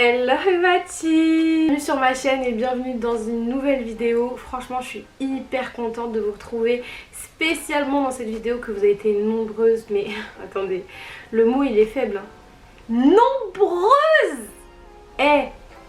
Hello ma team! Bienvenue sur ma chaîne et bienvenue dans une nouvelle vidéo. Franchement je suis hyper contente de vous retrouver, spécialement dans cette vidéo que vous avez été nombreuses. Mais attendez, le mot il est faible hein. Nombreuses!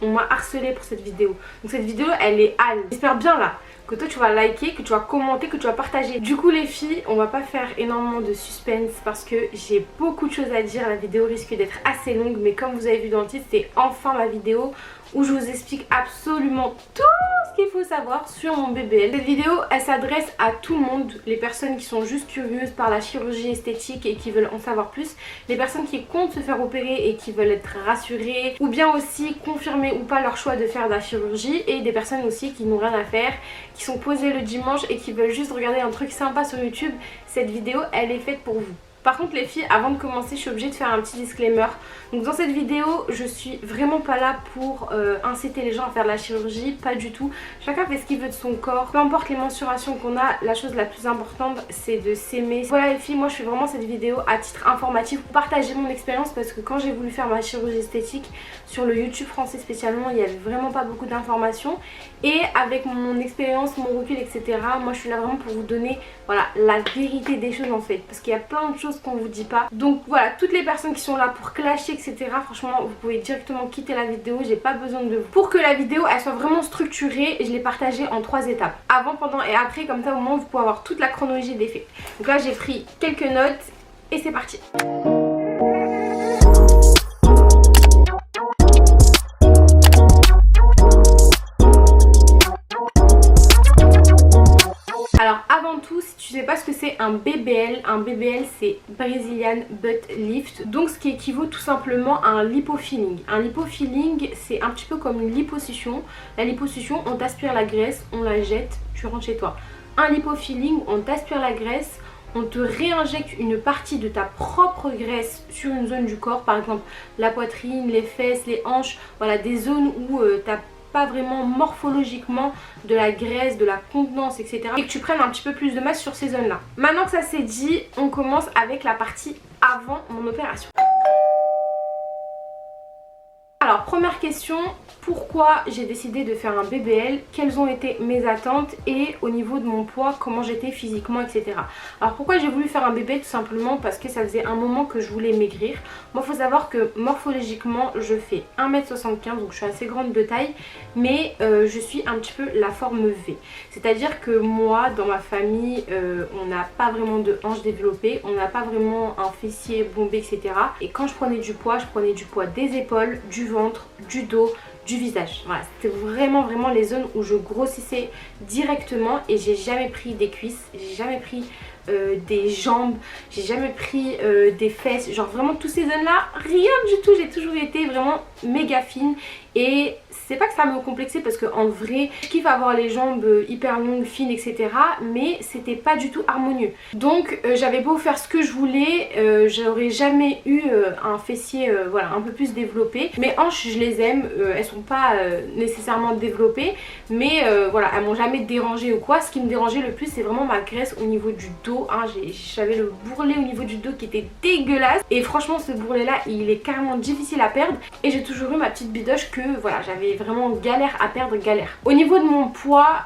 On m'a harcelé pour cette vidéo. Donc cette vidéo elle est halle. J'espère bien là que toi tu vas liker, que tu vas commenter, que tu vas partager. Du coup les filles, on va pas faire énormément de suspense parce que j'ai beaucoup de choses à dire. La vidéo risque d'être assez longue, mais comme vous avez vu dans le titre, c'est enfin ma vidéo où je vous explique absolument tout ce qu'il faut savoir sur mon BBL. Cette vidéo elle s'adresse à tout le monde, les personnes qui sont juste curieuses par la chirurgie esthétique et qui veulent en savoir plus, les personnes qui comptent se faire opérer et qui veulent être rassurées, ou bien aussi confirmer ou pas leur choix de faire de la chirurgie, et des personnes aussi qui n'ont rien à faire, qui sont posées le dimanche et qui veulent juste regarder un truc sympa sur YouTube. Cette vidéo elle est faite pour vous. Par contre les filles, avant de commencer je suis obligée de faire un petit disclaimer. Donc dans cette vidéo je suis vraiment pas là pour inciter les gens à faire de la chirurgie, pas du tout. Chacun fait ce qu'il veut de son corps, peu importe les mensurations qu'on a, la chose la plus importante c'est de s'aimer. Voilà les filles, moi je fais vraiment cette vidéo à titre informatif pour partager mon expérience, parce que quand j'ai voulu faire ma chirurgie esthétique sur le YouTube français spécialement, il y avait vraiment pas beaucoup d'informations, et avec mon expérience, mon recul etc, moi je suis là vraiment pour vous donner voilà la vérité des choses en fait, parce qu'il y a plein de choses qu'on vous dit pas. Donc voilà, toutes les personnes qui sont là pour clasher etc, franchement vous pouvez directement quitter la vidéo, j'ai pas besoin de vous. Pour que la vidéo elle soit vraiment structurée, je l'ai partagée en 3 étapes, avant, pendant et après, comme ça au moins vous pouvez avoir toute la chronologie des faits. Donc là j'ai pris quelques notes et c'est parti. Alors avant tout, si tu sais pas ce que c'est un BBL c'est Brazilian Butt Lift, donc ce qui équivaut tout simplement à un lipofilling. Un lipofilling c'est un petit peu comme une liposuction. La liposuction, on t'aspire la graisse, on la jette, tu rentres chez toi. Un lipofilling, on t'aspire la graisse, on te réinjecte une partie de ta propre graisse sur une zone du corps, par exemple la poitrine, les fesses, les hanches, voilà des zones où t'as pas vraiment morphologiquement de la graisse, de la contenance etc, et que tu prennes un petit peu plus de masse sur ces zones là. Maintenant que ça c'est dit, on commence avec la partie avant mon opération. Alors première question, pourquoi j'ai décidé de faire un BBL, quelles ont été mes attentes, et au niveau de mon poids comment j'étais physiquement etc. Alors pourquoi j'ai voulu faire un BBL, tout simplement parce que ça faisait un moment que je voulais maigrir. Moi il faut savoir que morphologiquement je fais 1m75, donc je suis assez grande de taille, mais je suis un petit peu la forme V. C'est à dire que moi dans ma famille on n'a pas vraiment de hanches développées, on n'a pas vraiment un fessier bombé etc. Et quand je prenais du poids, je prenais du poids des épaules, du ventre, du dos, du visage. Voilà, c'était vraiment les zones où je grossissais directement, et j'ai jamais pris des cuisses, j'ai jamais pris des jambes, j'ai jamais pris des fesses, genre vraiment toutes ces zones là, rien du tout. J'ai toujours été vraiment méga fine, et c'est pas que ça me complexait parce que en vrai je kiffe avoir les jambes hyper longues, fines etc, mais c'était pas du tout harmonieux. Donc j'avais beau faire ce que je voulais, j'aurais jamais eu un fessier voilà un peu plus développé. Mes hanches je les aime, elles sont pas nécessairement développées, mais voilà elles m'ont jamais dérangé ou quoi. Ce qui me dérangeait le plus c'est vraiment ma graisse au niveau du dos hein. J'avais le bourrelet au niveau du dos qui était dégueulasse, et franchement ce bourrelet là il est carrément difficile à perdre, et j'ai toujours eu ma petite bidoche que voilà j'avais vraiment galère à perdre, galère. Au niveau de mon poids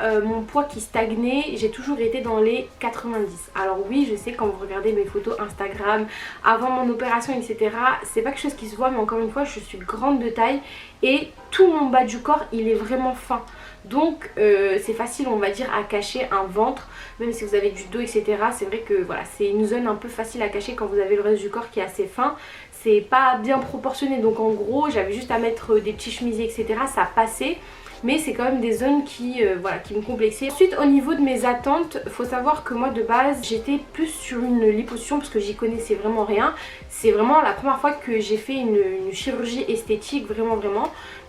qui stagnait, j'ai toujours été dans les 90. Alors oui je sais, quand vous regardez mes photos Instagram avant mon opération etc, c'est pas quelque chose qui se voit, mais encore une fois je suis grande de taille et tout mon bas du corps il est vraiment fin. Donc c'est facile on va dire à cacher un ventre, même si vous avez du dos etc. C'est vrai que voilà c'est une zone un peu facile à cacher quand vous avez le reste du corps qui est assez fin. C'est pas bien proportionné, donc en gros j'avais juste à mettre des petits chemisiers etc, ça passait, mais c'est quand même des zones qui, voilà, qui me complexaient. Ensuite au niveau de mes attentes, faut savoir que moi de base j'étais plus sur une liposuction parce que j'y connaissais vraiment rien. C'est vraiment la première fois que j'ai fait une chirurgie esthétique, vraiment.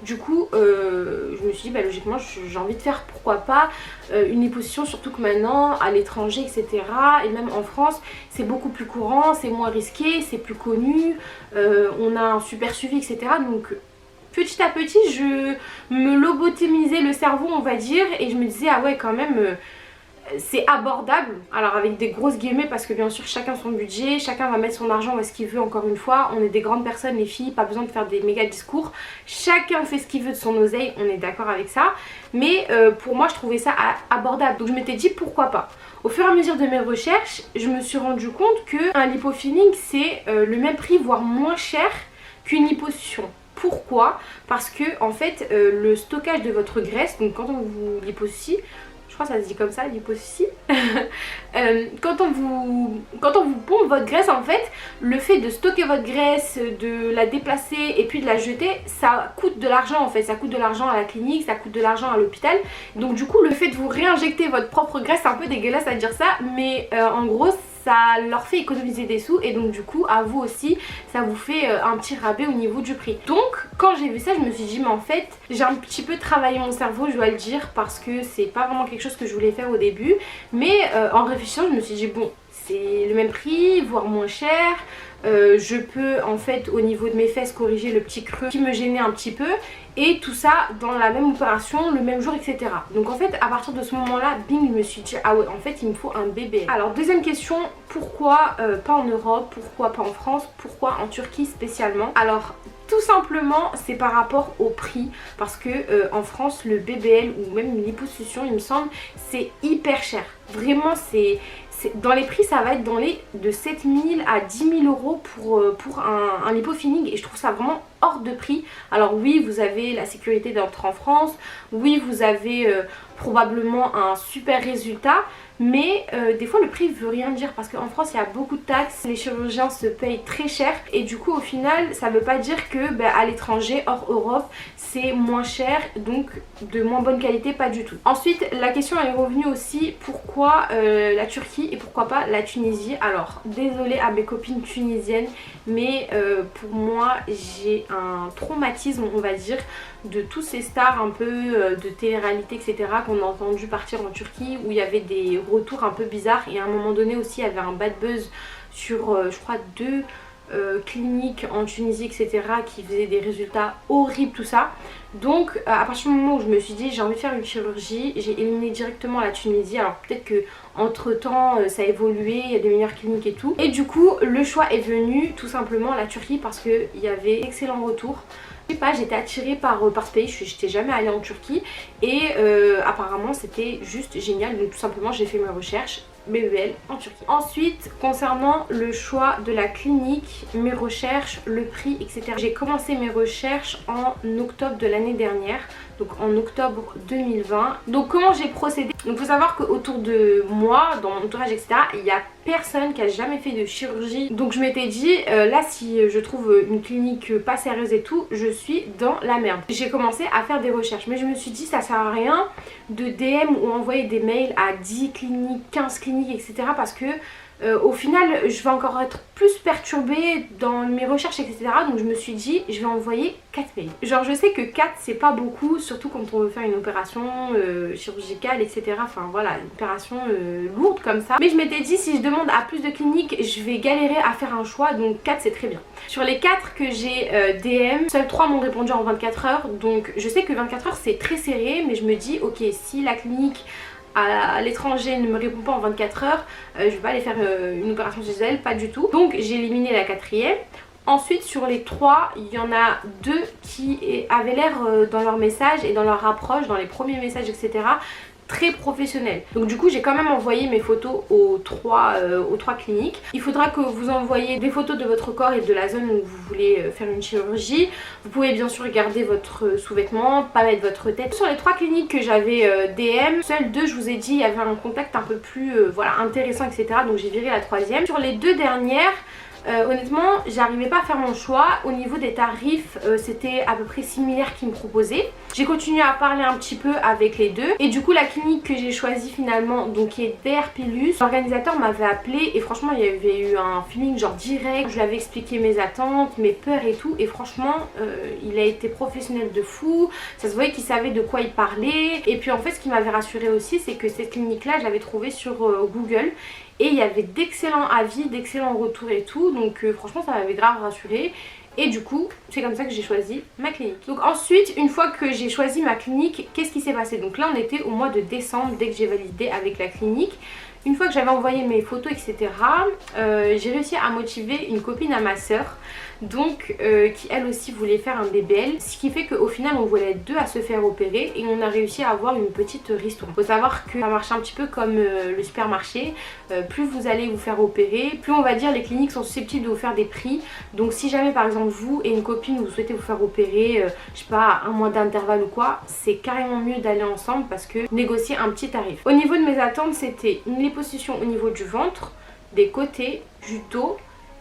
Du coup je me suis dit bah logiquement j'ai envie de faire pourquoi pas une liposuction, surtout que maintenant à l'étranger etc, et même en France c'est beaucoup plus courant, c'est moins risqué, c'est plus connu, on a un super suivi etc. Donc petit à petit je me lobotomisais le cerveau on va dire, et je me disais ah ouais quand même c'est abordable, alors avec des grosses guillemets parce que bien sûr chacun son budget, chacun va mettre son argent où est-ce qu'il veut. Encore une fois, on est des grandes personnes les filles, pas besoin de faire des méga discours, chacun fait ce qu'il veut de son oseille, on est d'accord avec ça. Mais pour moi je trouvais ça abordable, donc je m'étais dit pourquoi pas. Au fur et à mesure de mes recherches, je me suis rendu compte qu'un lipofilling c'est le même prix voire moins cher qu'une liposuction. Pourquoi? Parce que en fait le stockage de votre graisse, donc quand on vous liposucie, je crois que ça se dit comme ça, liposucie, quand on vous pompe votre graisse, en fait, le fait de stocker votre graisse, de la déplacer et puis de la jeter, ça coûte de l'argent en fait, ça coûte de l'argent à la clinique, ça coûte de l'argent à l'hôpital. Donc du coup le fait de vous réinjecter votre propre graisse, c'est un peu dégueulasse à dire ça, mais en gros ça leur fait économiser des sous et donc du coup à vous aussi ça vous fait un petit rabais au niveau du prix. Donc quand j'ai vu ça je me suis dit mais en fait j'ai un petit peu travaillé mon cerveau, je dois le dire, parce que c'est pas vraiment quelque chose que je voulais faire au début, mais en réfléchissant je me suis dit bon c'est le même prix voire moins cher. Je peux en fait au niveau de mes fesses corriger le petit creux qui me gênait un petit peu, et tout ça dans la même opération le même jour, etc. Donc en fait à partir de ce moment là, bing, je me suis dit ah ouais en fait il me faut un bébé. Alors deuxième question, pourquoi pas en Europe, pourquoi pas en France, pourquoi en Turquie spécialement? Alors tout simplement c'est par rapport au prix, parce que en France le BBL ou même une liposuction il me semble c'est hyper cher. Vraiment dans les prix ça va être dans les de 7 000 à 10 000 euros pour un lipofilling, et je trouve ça vraiment hors de prix. Alors oui vous avez la sécurité d'entrer en France, oui vous avez probablement un super résultat, mais des fois le prix veut rien dire parce qu'en France il y a beaucoup de taxes, les chirurgiens se payent très cher et du coup au final ça veut pas dire que à l'étranger hors Europe c'est moins cher, donc de moins bonne qualité, pas du tout. Ensuite la question est revenue aussi, pourquoi la Turquie et pourquoi pas la Tunisie? Alors désolée à mes copines tunisiennes, mais pour moi j'ai un traumatisme on va dire de tous ces stars un peu de télé-réalité etc qu'on a entendu partir en Turquie, où il y avait des retours un peu bizarres, et à un moment donné aussi il y avait un bad buzz sur je crois 2 cliniques en Tunisie etc qui faisaient des résultats horribles tout ça. Donc à partir du moment où je me suis dit j'ai envie de faire une chirurgie, j'ai éliminé directement la Tunisie. Alors peut-être que entre temps ça a évolué, il y a des meilleures cliniques et tout, et du coup le choix est venu tout simplement la Turquie parce qu'il y avait d'excellents retours. Je sais pas, j'étais attirée par ce pays, je n'étais jamais allée en Turquie et apparemment c'était juste génial, donc tout simplement j'ai fait mes recherches BBL en Turquie. Ensuite concernant le choix de la clinique, mes recherches, le prix etc. J'ai commencé mes recherches en octobre de l'année dernière, donc en octobre 2020. Donc comment j'ai procédé? Donc il faut savoir qu'autour de moi, dans mon entourage etc, il y a personne qui a jamais fait de chirurgie. Donc je m'étais dit là si je trouve une clinique pas sérieuse et tout, je suis dans la merde. J'ai commencé à faire des recherches, mais je me suis dit ça sert à rien de DM ou envoyer des mails à 10 cliniques, 15 cliniques etc, parce que au final je vais encore être plus perturbée dans mes recherches etc. Donc je me suis dit je vais envoyer 4 mails. Genre je sais que 4 c'est pas beaucoup, surtout quand on veut faire une opération chirurgicale etc. Enfin voilà, une opération lourde comme ça. Mais je m'étais dit si je demande à plus de cliniques je vais galérer à faire un choix, donc 4 c'est très bien. Sur les 4 que j'ai DM, seuls 3 m'ont répondu en 24 heures. Donc je sais que 24 heures c'est très serré, mais je me dis ok si la clinique à l'étranger ne me répond pas en 24 heures, je vais pas aller faire une opération chez elle, pas du tout. Donc j'ai éliminé la 4e. Ensuite sur les 3, il y en a 2 qui avaient l'air dans leur message et dans leur approche, dans les premiers messages etc, très professionnel. Donc du coup j'ai quand même envoyé mes photos aux 3 cliniques. Il faudra que vous envoyiez des photos de votre corps et de la zone où vous voulez faire une chirurgie. Vous pouvez bien sûr garder votre sous-vêtement, pas mettre votre tête. Sur les 3 cliniques que j'avais DM, seules 2 je vous ai dit il y avait un contact un peu plus voilà, intéressant etc. Donc j'ai viré la 3e. Sur les 2 dernières honnêtement j'arrivais pas à faire mon choix. Au niveau des tarifs c'était à peu près similaire qu'ils me proposaient. J'ai continué à parler un petit peu avec les 2 et du coup la clinique que j'ai choisie finalement, donc qui est DR Pilus, l'organisateur m'avait appelé et franchement il y avait eu un feeling genre direct. Je lui avais expliqué mes attentes, mes peurs et tout, et franchement il a été professionnel de fou. Ça se voyait qu'il savait de quoi il parlait. Et puis en fait ce qui m'avait rassuré aussi c'est que cette clinique là je l'avais trouvée sur Google et il y avait d'excellents avis, d'excellents retours et tout, donc franchement ça m'avait grave rassuré. Et du coup, c'est comme ça que j'ai choisi ma clinique. Donc ensuite, une fois que j'ai choisi ma clinique, qu'est-ce qui s'est passé? Donc là, on était au mois de décembre, dès que j'ai validé avec la clinique. Une fois que j'avais envoyé mes photos, etc., j'ai réussi à motiver une copine à ma soeur, donc qui elle aussi voulait faire un BBL, ce qui fait qu'au final on voulait être deux à se faire opérer et on a réussi à avoir une petite ristourne. Faut savoir que ça marche un petit peu comme le supermarché, plus vous allez vous faire opérer, plus on va dire les cliniques sont susceptibles de vous faire des prix. Donc si jamais par exemple vous et une copine vous souhaitez vous faire opérer, je sais pas, un mois d'intervalle ou quoi, c'est carrément mieux d'aller ensemble parce que négocier un petit tarif. Au niveau de mes attentes, c'était une liposuction au niveau du ventre, des côtés, du dos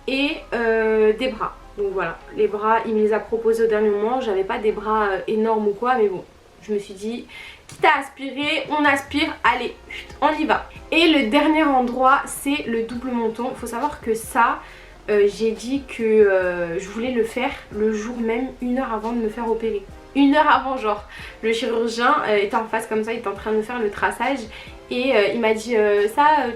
et des bras. Donc voilà, les bras il me les a proposés au dernier moment, j'avais pas des bras énormes ou quoi, mais bon, je me suis dit quitte à aspirer, on aspire, allez, on y va. Et le dernier endroit c'est le double menton. Il faut savoir que ça, j'ai dit que je voulais le faire le jour même, 1 heure avant de me faire opérer. 1 heure avant, genre le chirurgien était en face comme ça, il était en train de me faire le traçage et il m'a dit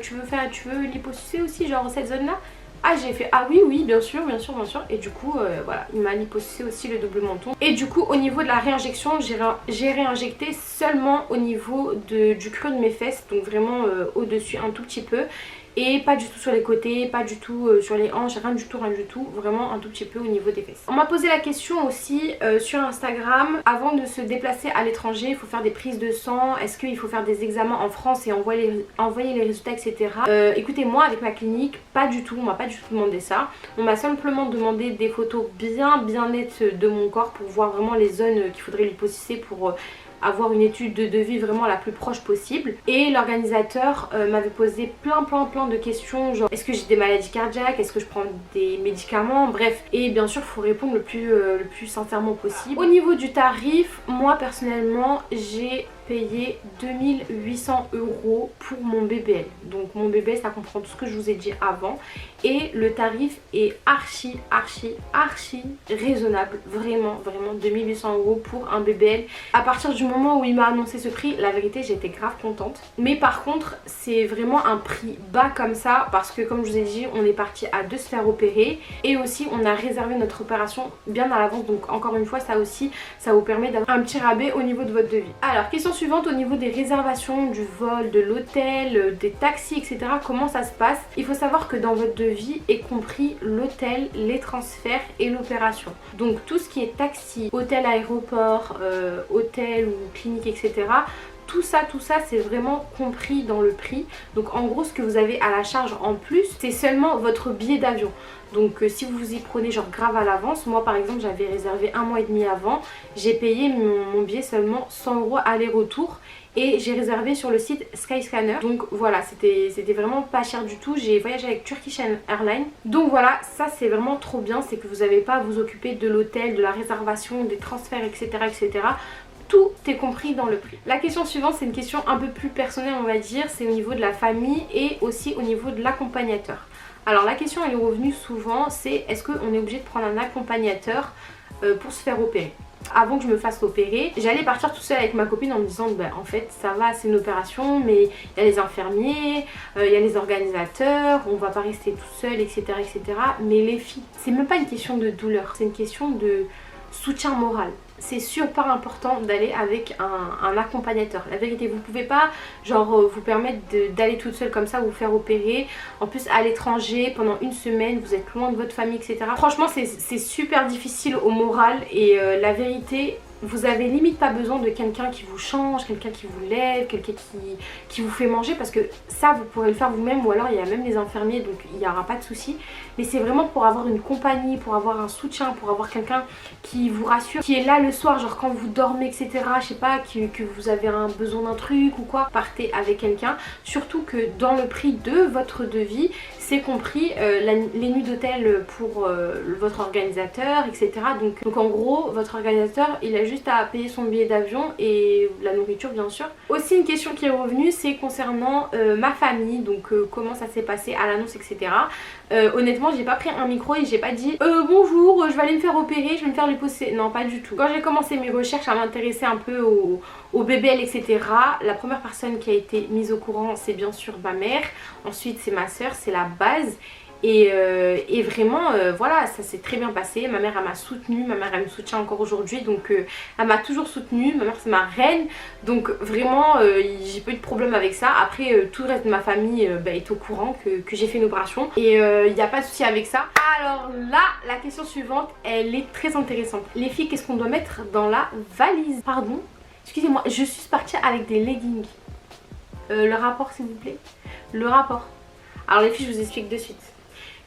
tu veux liposucer aussi, genre cette zone là? Ah, j'ai fait ah oui bien sûr, et du coup voilà, il m'a liposucé aussi le double menton. Et du coup au niveau de la réinjection, j'ai réinjecté seulement au niveau du creux de mes fesses, donc vraiment au dessus un tout petit peu, et pas du tout sur les côtés, pas du tout sur les hanches, rien du tout, vraiment un tout petit peu au niveau des fesses. On m'a posé la question aussi sur Instagram, avant de se déplacer à l'étranger, il faut faire des prises de sang, est-ce qu'il faut faire des examens en France et envoyer les résultats, etc. Écoutez, moi avec ma clinique, pas du tout, on m'a pas du tout demandé ça. On m'a simplement demandé des photos bien nettes de mon corps pour voir vraiment les zones qu'il faudrait liposucer pour avoir une étude de devis vraiment la plus proche possible. Et l'organisateur m'avait posé plein de questions, genre est-ce que j'ai des maladies cardiaques, est-ce que je prends des médicaments, bref. Et bien sûr il faut répondre le plus sincèrement possible. Au niveau du tarif, moi personnellement j'ai payé 2800 € pour mon BBL. Donc mon BBL ça comprend tout ce que je vous ai dit avant et le tarif est archi raisonnable, vraiment 2800 € pour un BBL. À partir du moment où il m'a annoncé ce prix, la vérité j'étais grave contente. Mais par contre c'est vraiment un prix bas comme ça parce que comme je vous ai dit, on est parti à 2 se faire opérer et aussi on a réservé notre opération bien à l'avance. Donc encore une fois ça aussi, ça vous permet d'avoir un petit rabais au niveau de votre devis. Alors question suivante, au niveau des réservations, du vol, de l'hôtel, des taxis, etc. Comment ça se passe? Il faut savoir que dans votre devis est compris l'hôtel, les transferts et l'opération. Donc tout ce qui est taxi, hôtel, aéroport, hôtel ou clinique, etc. Tout ça c'est vraiment compris dans le prix. Donc en gros ce que vous avez à la charge en plus c'est seulement votre billet d'avion. Donc si vous vous y prenez genre grave à l'avance, moi par exemple j'avais réservé 1 mois et demi avant, j'ai payé mon billet seulement 100 € aller-retour et j'ai réservé sur le site Skyscanner. Donc voilà, c'était vraiment pas cher du tout. J'ai voyagé avec Turkish Airlines. Donc voilà, ça c'est vraiment trop bien, c'est que vous n'avez pas à vous occuper de l'hôtel, de la réservation, des transferts, etc. Tout est compris dans le prix. La question suivante c'est une question un peu plus personnelle on va dire, c'est au niveau de la famille et aussi au niveau de l'accompagnateur. Alors la question elle est revenue souvent, c'est est-ce qu'on est obligé de prendre un accompagnateur pour se faire opérer? Avant que je me fasse opérer, j'allais partir toute seule avec ma copine en me disant bah en fait ça va, c'est une opération mais il y a les infirmiers, il y a les organisateurs, on va pas rester tout seul, etc. Mais les filles, c'est même pas une question de douleur, c'est une question de soutien moral. C'est super important d'aller avec un accompagnateur. La vérité, vous pouvez pas genre vous permettre d'aller toute seule comme ça, vous faire opérer. En plus à l'étranger, pendant 1 semaine, vous êtes loin de votre famille, etc. Franchement c'est super difficile au moral et la vérité, vous avez limite pas besoin de quelqu'un qui vous change, quelqu'un qui vous lève, quelqu'un qui vous fait manger parce que ça vous pourrez le faire vous-même ou alors il y a même les infirmiers donc il n'y aura pas de souci. Mais c'est vraiment pour avoir une compagnie, pour avoir un soutien, pour avoir quelqu'un qui vous rassure, qui est là le soir genre quand vous dormez, etc. Je sais pas, que vous avez besoin d'un truc ou quoi, partez avec quelqu'un. Surtout que dans le prix de votre devis, c'est compris les nuits d'hôtel pour votre organisateur, etc. Donc en gros, votre organisateur, il a juste à payer son billet d'avion et la nourriture bien sûr. Aussi une question qui est revenue, c'est concernant ma famille, donc comment ça s'est passé à l'annonce, etc. Honnêtement, j'ai pas pris un micro et j'ai pas dit bonjour, je vais aller me faire opérer, je vais me faire liposucer. Non, pas du tout. Quand j'ai commencé mes recherches à m'intéresser un peu au BBL, etc. La première personne qui a été mise au courant, c'est bien sûr ma mère. Ensuite, c'est ma soeur, c'est la base. Et vraiment voilà, ça s'est très bien passé. Ma mère elle m'a soutenue, ma mère elle me soutient encore aujourd'hui, donc elle m'a toujours soutenue. Ma mère c'est ma reine, donc vraiment j'ai pas eu de problème avec ça. Après tout le reste de ma famille est au courant que j'ai fait une opération et il n'y a pas de souci avec ça. Alors là, la question suivante elle est très intéressante. Les filles, qu'est-ce qu'on doit mettre dans la valise? Pardon, excusez-moi, je suis partie avec des leggings. Le rapport s'il vous plaît, le rapport. Alors les filles, je vous explique de suite.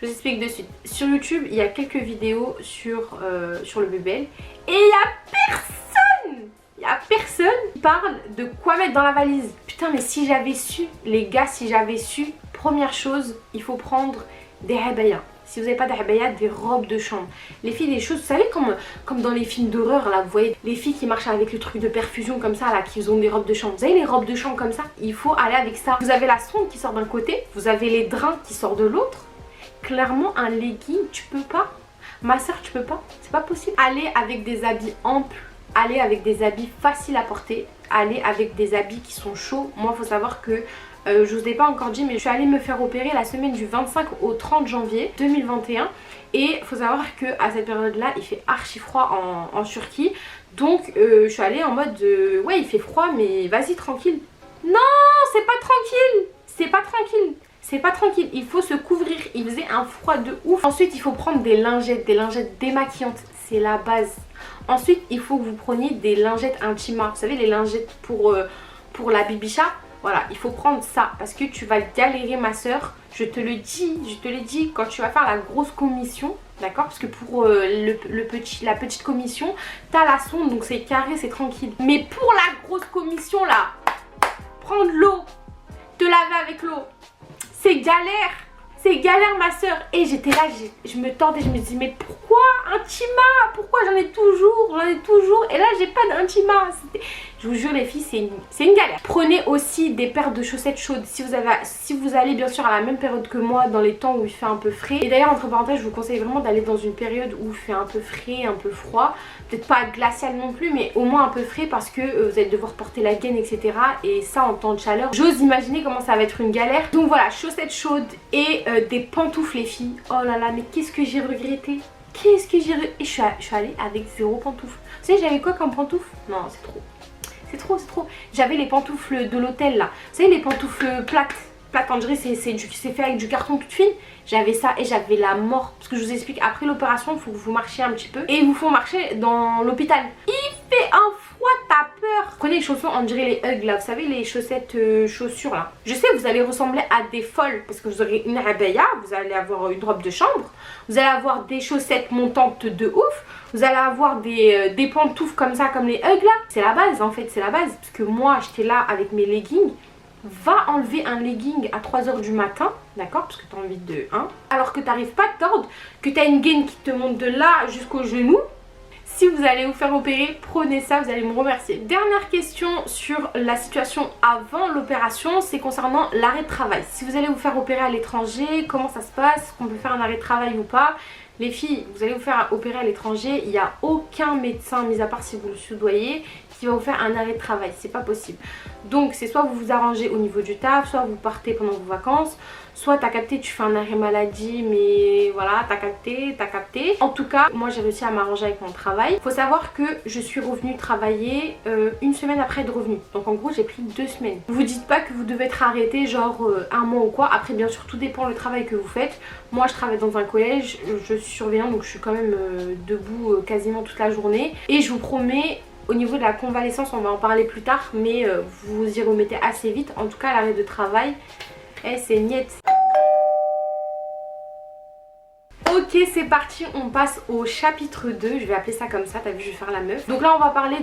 Je vous explique de suite. Sur YouTube, il y a quelques vidéos sur le BBL et il y a personne qui parle de quoi mettre dans la valise. Putain, mais si j'avais su, les gars, si j'avais su, première chose, il faut prendre des habayas. Si vous n'avez pas de habayas, des robes de chambre. Les filles, des choses, vous savez, comme dans les films d'horreur, là, vous voyez, les filles qui marchent avec le truc de perfusion comme ça, là, qui ont des robes de chambre. Vous savez, les robes de chambre comme ça, il faut aller avec ça. Vous avez la sonde qui sort d'un côté, vous avez les drains qui sortent de l'autre. Clairement, un legging, tu peux pas. Ma soeur, tu peux pas. C'est pas possible. Aller avec des habits amples, aller avec des habits faciles à porter, aller avec des habits qui sont chauds. Moi, il faut savoir que je vous ai pas encore dit, mais je suis allée me faire opérer la semaine du 25 au 30 janvier 2021. Et il faut savoir que à cette période-là, il fait archi froid en Turquie. Donc, je suis allée en mode, ouais, il fait froid, mais vas-y, tranquille. Non, c'est pas tranquille. C'est pas tranquille. C'est pas tranquille, il faut se couvrir, il faisait un froid de ouf. Ensuite il faut prendre des lingettes démaquillantes, c'est la base. Ensuite il faut que vous preniez des lingettes intimas, vous savez les lingettes pour la bibicha. Voilà, il faut prendre ça parce que tu vas galérer ma soeur, je te le dis quand tu vas faire la grosse commission. D'accord, parce que pour la petite commission, t'as la sonde donc c'est carré, c'est tranquille. Mais pour la grosse commission là, prendre l'eau, te laver avec l'eau, c'est galère ma soeur. Et j'étais là, je me tordais, je me dis mais pourquoi intima? Pourquoi j'en ai toujours et là j'ai pas d'intima. Je vous jure les filles, c'est une galère. Prenez aussi des paires de chaussettes chaudes si vous allez bien sûr à la même période que moi, dans les temps où il fait un peu frais. Et d'ailleurs entre parenthèses, je vous conseille vraiment d'aller dans une période où il fait un peu frais, un peu froid. Peut-être pas glacial non plus, mais au moins un peu frais parce que vous allez devoir porter la gaine, etc. Et ça en temps de chaleur, j'ose imaginer comment ça va être une galère. Donc voilà, chaussettes chaudes et des pantoufles les filles. Oh là là, mais qu'est-ce que j'ai regretté. Qu'est-ce que j'ai regretté. Et je suis allée avec 0 pantoufles. Vous savez j'avais quoi comme pantoufles? Non, c'est trop. C'est trop. J'avais les pantoufles de l'hôtel là. Vous savez les pantoufles plates, on dirait c'est fait avec du carton toute fine. J'avais ça et j'avais la mort. Parce que je vous explique, après l'opération, il faut que vous marchiez un petit peu. Et il vous faut marcher dans l'hôpital. Il fait un froid, t'as peur. Prenez les chaussons, on dirait les Ugg là. Vous savez les chaussettes chaussures là. Je sais, vous allez ressembler à des folles. Parce que vous aurez une abaya, vous allez avoir une robe de chambre. Vous allez avoir des chaussettes montantes de ouf. Vous allez avoir des pantoufles comme ça, comme les Ugg là. C'est la base en fait, c'est la base. Parce que moi, j'étais là avec mes leggings. Va enlever un legging à 3 h du matin, d'accord, parce que tu as envie de 1, alors que tu n'arrives pas à tordre, que tu as une gaine qui te monte de là jusqu'au genou. Si vous allez vous faire opérer, prenez ça, vous allez me remercier. Dernière question sur la situation avant l'opération, c'est concernant l'arrêt de travail. Si vous allez vous faire opérer à l'étranger, comment ça se passe? Qu'on peut faire un arrêt de travail ou pas? Les filles, vous allez vous faire opérer à l'étranger, il n'y a aucun médecin, mis à part si vous le soudoyez, qui va vous faire un arrêt de travail, c'est pas possible. Donc c'est soit vous vous arrangez au niveau du taf, soit vous partez pendant vos vacances, soit t'as capté, tu fais un arrêt maladie, mais voilà, t'as capté. En tout cas, moi j'ai réussi à m'arranger avec mon travail. Faut savoir que je suis revenue travailler une semaine après être revenue. Donc en gros j'ai pris 2 semaines. Vous dites pas que vous devez être arrêté genre un mois ou quoi. Après bien sûr tout dépend le travail que vous faites. Moi je travaille dans un collège, je suis surveillante donc je suis quand même debout quasiment toute la journée. Et je vous promets, au niveau de la convalescence, on va en parler plus tard, mais vous y remettez assez vite. En tout cas, l'arrêt de travail, c'est niet. Ok, c'est parti, on passe au chapitre 2, je vais appeler ça comme ça, t'as vu, je vais faire la meuf. Donc là, on va parler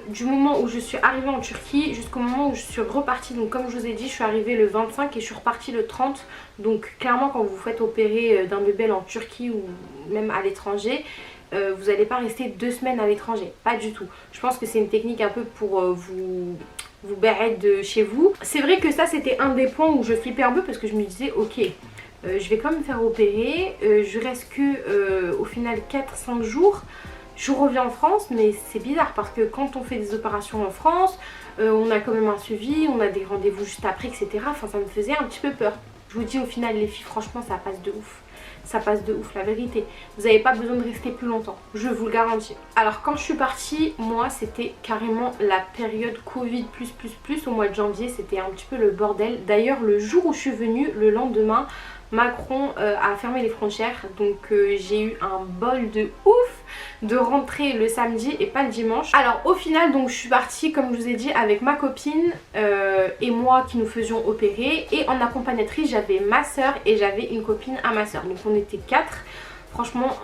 du moment où je suis arrivée en Turquie jusqu'au moment où je suis repartie. Donc comme je vous ai dit, je suis arrivée le 25 et je suis repartie le 30. Donc clairement, quand vous vous faites opérer d'un bébé en Turquie ou même à l'étranger, vous n'allez pas rester 2 semaines à l'étranger, pas du tout. Je pense que c'est une technique un peu pour vous barrer de chez vous. C'est vrai que ça c'était un des points où je flippais un peu parce que je me disais ok, je vais quand même me faire opérer, je reste que au final 4-5 jours, je reviens en France, mais c'est bizarre parce que quand on fait des opérations en France, on a quand même un suivi, on a des rendez-vous juste après, etc. Enfin ça me faisait un petit peu peur. Je vous dis au final les filles, franchement ça passe de ouf. ça passe de ouf, la vérité. Vous n'avez pas besoin de rester plus longtemps, je vous le garantis. Alors quand je suis partie, moi c'était carrément la période Covid plus au mois de janvier, c'était un petit peu le bordel. D'ailleurs le jour où je suis venue, le lendemain, Macron a fermé les frontières, donc j'ai eu un bol de ouf de rentrer le samedi et pas le dimanche. Alors au final donc je suis partie comme je vous ai dit avec ma copine et moi qui nous faisions opérer, et en accompagnatrice j'avais ma soeur et j'avais une copine à ma soeur, donc on était 4. Franchement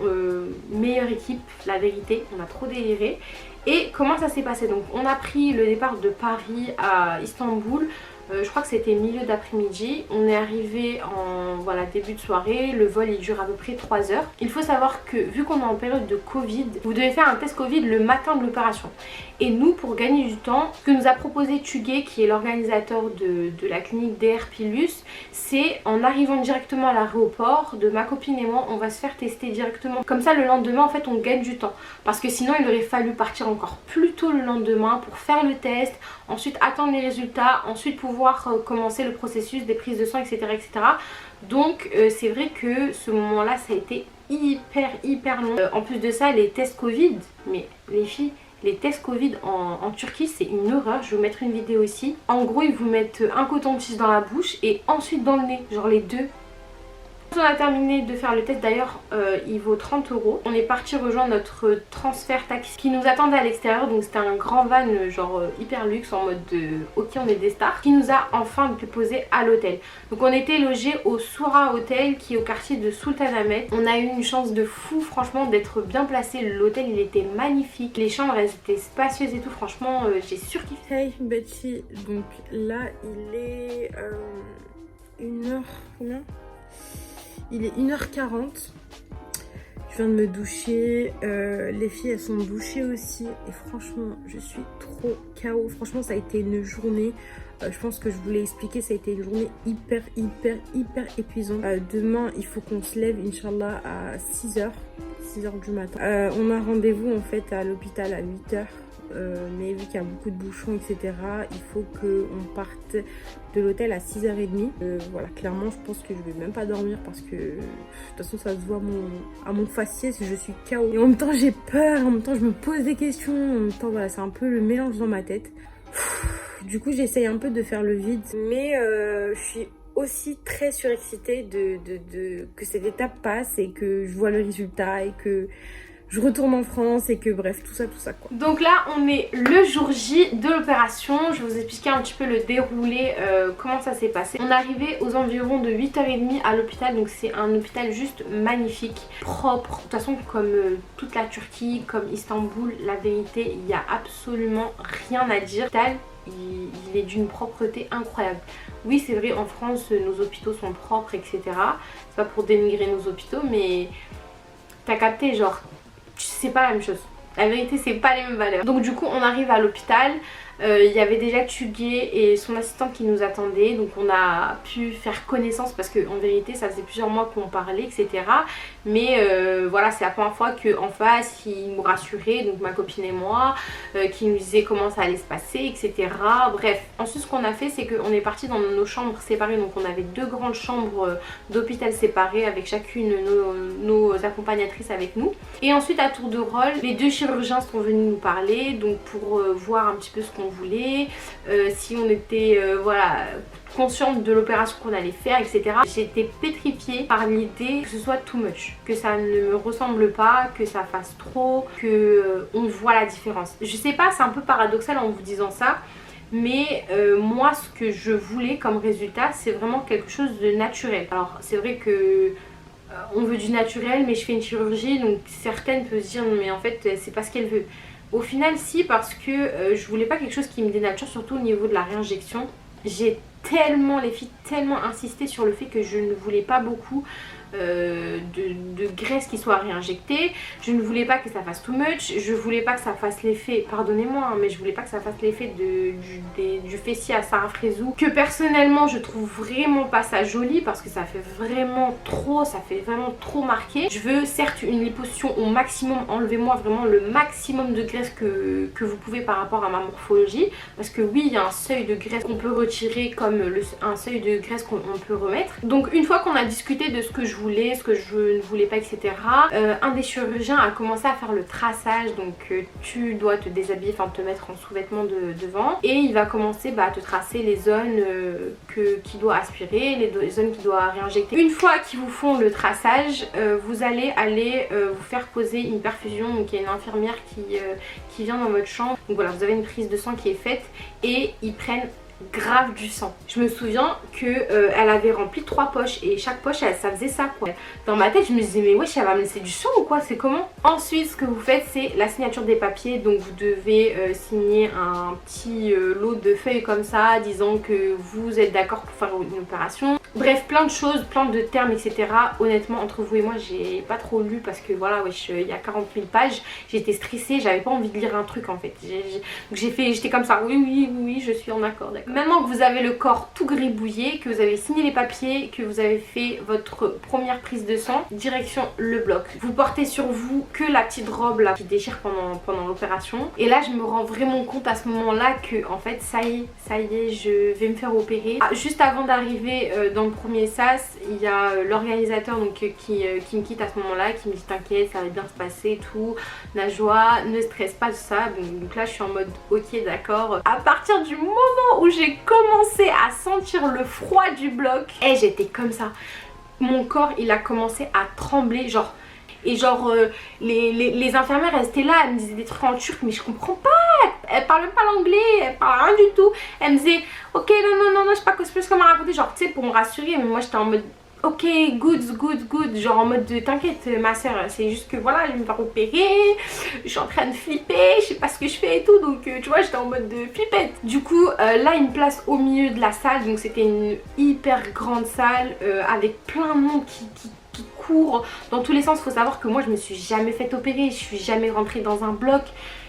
meilleure équipe, la vérité, on a trop déliré. Et comment ça s'est passé? Donc on a pris le départ de Paris à Istanbul. Je crois que c'était milieu d'après-midi. On est arrivé en début de soirée. Le vol il dure à peu près 3 heures. Il faut savoir que vu qu'on est en période de Covid, vous devez faire un test Covid le matin de l'opération. Et nous, pour gagner du temps, ce que nous a proposé Tugay, qui est l'organisateur de la clinique DR Pilus, c'est en arrivant directement à l'aéroport, de ma copine et moi, on va se faire tester directement. Comme ça le lendemain en fait on gagne du temps. Parce que sinon il aurait fallu partir encore plus tôt le lendemain pour faire le test, ensuite attendre les résultats, ensuite pouvoir commencer le processus des prises de sang, etc. etc. Donc c'est vrai que ce moment-là ça a été hyper long. En plus de ça, les tests Covid, mais les filles, les tests Covid en Turquie c'est une horreur. Je vais vous mettre une vidéo ici. En gros ils vous mettent un coton-tige dans la bouche et ensuite dans le nez, genre les deux. On a terminé de faire le test, d'ailleurs il vaut 30 €. On est parti rejoindre notre transfert taxi qui nous attendait à l'extérieur, donc c'était un grand van genre hyper luxe en mode ok on est des stars, qui nous a enfin déposé à l'hôtel. Donc on était logé au Soura Hotel qui est au quartier de Sultanahmet. On a eu une chance de fou franchement d'être bien placé, l'hôtel il était magnifique, les chambres elles étaient spacieuses et tout, franchement j'ai surkiffé. Hey Betty, donc là il est 1h combien? Il est 1h40. Je viens de me doucher. Les filles elles sont douchées aussi. Et franchement je suis trop KO. Franchement ça a été une journée. Je pense que je vous l'ai expliqué. Ça a été une journée hyper épuisante. Demain il faut qu'on se lève Inch'Allah à 6h du matin. On a rendez-vous en fait à l'hôpital à 8h. Mais vu qu'il y a beaucoup de bouchons etc, il faut qu'on parte de l'hôtel à 6h30. Voilà, clairement je pense que je vais même pas dormir parce que de toute façon ça se voit à mon faciès, je suis KO. Et en même temps j'ai peur, en même temps je me pose des questions, en même temps voilà c'est un peu le mélange dans ma tête. Du coup j'essaye un peu de faire le vide, mais je suis aussi très surexcitée que cette étape passe et que je vois le résultat et que je retourne en France et que bref tout ça quoi. Donc là on est le jour J de l'opération. Je vais vous expliquer un petit peu le déroulé, comment ça s'est passé. On est arrivé aux environs de 8h30 à l'hôpital, donc c'est un hôpital juste magnifique, propre, de toute façon comme toute la Turquie, comme Istanbul, la vérité il n'y a absolument rien à dire. L'hôpital il est d'une propreté incroyable. Oui c'est vrai en France nos hôpitaux sont propres etc, c'est pas pour dénigrer nos hôpitaux mais t'as capté genre c'est pas la même chose. La vérité c'est pas les mêmes valeurs. Donc du coup on arrive à l'hôpital. Il y avait déjà Tugay et son assistante qui nous attendaient, donc on a pu faire connaissance parce qu'en vérité ça faisait plusieurs mois qu'on parlait etc, mais voilà c'est la première fois qu'en face ils nous rassuraient, donc ma copine et moi, qui nous disaient comment ça allait se passer etc. Bref, ensuite ce qu'on a fait c'est qu'on est parti dans nos chambres séparées, donc on avait 2 grandes chambres d'hôpital séparées avec chacune nos accompagnatrices avec nous, et ensuite à tour de rôle les 2 chirurgiens sont venus nous parler, donc pour voir un petit peu ce qu'on voulait, si on était voilà consciente de l'opération qu'on allait faire etc. J'étais pétrifiée par l'idée que ce soit too much, que ça ne me ressemble pas, que ça fasse trop, que on voit la différence. Je sais pas, c'est un peu paradoxal en vous disant ça, mais moi ce que je voulais comme résultat c'est vraiment quelque chose de naturel. Alors c'est vrai que on veut du naturel mais je fais une chirurgie, donc certaines peuvent se dire mais en fait c'est pas ce qu'elle veut. Au final si, parce que je voulais pas quelque chose qui me dénature, surtout au niveau de la réinjection. J'ai tellement, les filles, tellement insisté sur le fait que je ne voulais pas beaucoup de graisse qui soit réinjectée. Je ne voulais pas que ça fasse too much. Je voulais pas que ça fasse l'effet, pardonnez-moi, hein, mais je voulais pas que ça fasse l'effet du fessier à Sarah Frézou, que personnellement je trouve vraiment pas ça joli parce que ça fait vraiment trop marqué. Je veux certes une liposuction au maximum, enlevez-moi vraiment le maximum de graisse que vous pouvez par rapport à ma morphologie, parce que oui il y a un seuil de graisse qu'on peut retirer comme un seuil de graisse qu'on peut remettre. Donc une fois qu'on a discuté de ce que je voulais, ce que je ne voulais pas, etc. Un des chirurgiens a commencé à faire le traçage, donc tu dois te déshabiller, enfin te mettre en sous-vêtements devant, et il va commencer à te tracer les zones qu'il doit aspirer, les zones qu'il doit réinjecter. Une fois qu'ils vous font le traçage, vous allez aller vous faire poser une perfusion, donc il y a une infirmière qui vient dans votre chambre. Donc voilà, vous avez une prise de sang qui est faite et ils prennent grave du sang. Je me souviens que elle avait rempli 3 poches et chaque poche ça faisait ça quoi. Dans ma tête je me disais mais wesh, elle va me laisser du sang ou quoi, c'est comment? Ensuite ce que vous faites c'est la signature des papiers, donc vous devez signer un petit lot de feuilles comme ça disant que vous êtes d'accord pour faire une opération. Bref, plein de choses, plein de termes, etc. Honnêtement, entre vous et moi, j'ai pas trop lu parce que voilà, wesh, il y a 40 000 pages. J'étais stressée, j'avais pas envie de lire un truc en fait. J'étais comme ça, oui, je suis en accord, d'accord. Maintenant que vous avez le corps tout gribouillé, que vous avez signé les papiers, que vous avez fait votre première prise de sang, direction le bloc. Vous portez sur vous que la petite robe là qui déchire pendant l'opération. Et là, je me rends vraiment compte à ce moment-là que en fait, ça y est, je vais me faire opérer. Juste avant d'arriver dans le premier sas, il y a l'organisateur donc qui me quitte à ce moment-là, qui me dit t'inquiète, ça va bien se passer, tout, Najwa, ne stresse pas de ça. Donc là je suis en mode ok d'accord. À partir du moment où j'ai commencé à sentir le froid du bloc, et j'étais comme ça, mon corps il a commencé à trembler genre. Et genre les infirmières elles étaient là, elles me disaient des trucs en turc mais je comprends pas, elles parlent même pas l'anglais, elles parlent rien du tout. Elles me disaient ok non je sais pas plus comment raconter, genre tu sais pour me rassurer, mais moi j'étais en mode ok good, genre en mode de t'inquiète ma soeur, c'est juste que voilà je vais me faire opérer, je suis en train de flipper, je sais pas ce que je fais et tout, donc tu vois j'étais en mode de flippette. Du coup là une place au milieu de la salle, donc c'était une hyper grande salle avec plein de monde qui court dans tous les sens. Faut savoir que moi je me suis jamais fait opérer, je suis jamais rentrée dans un bloc.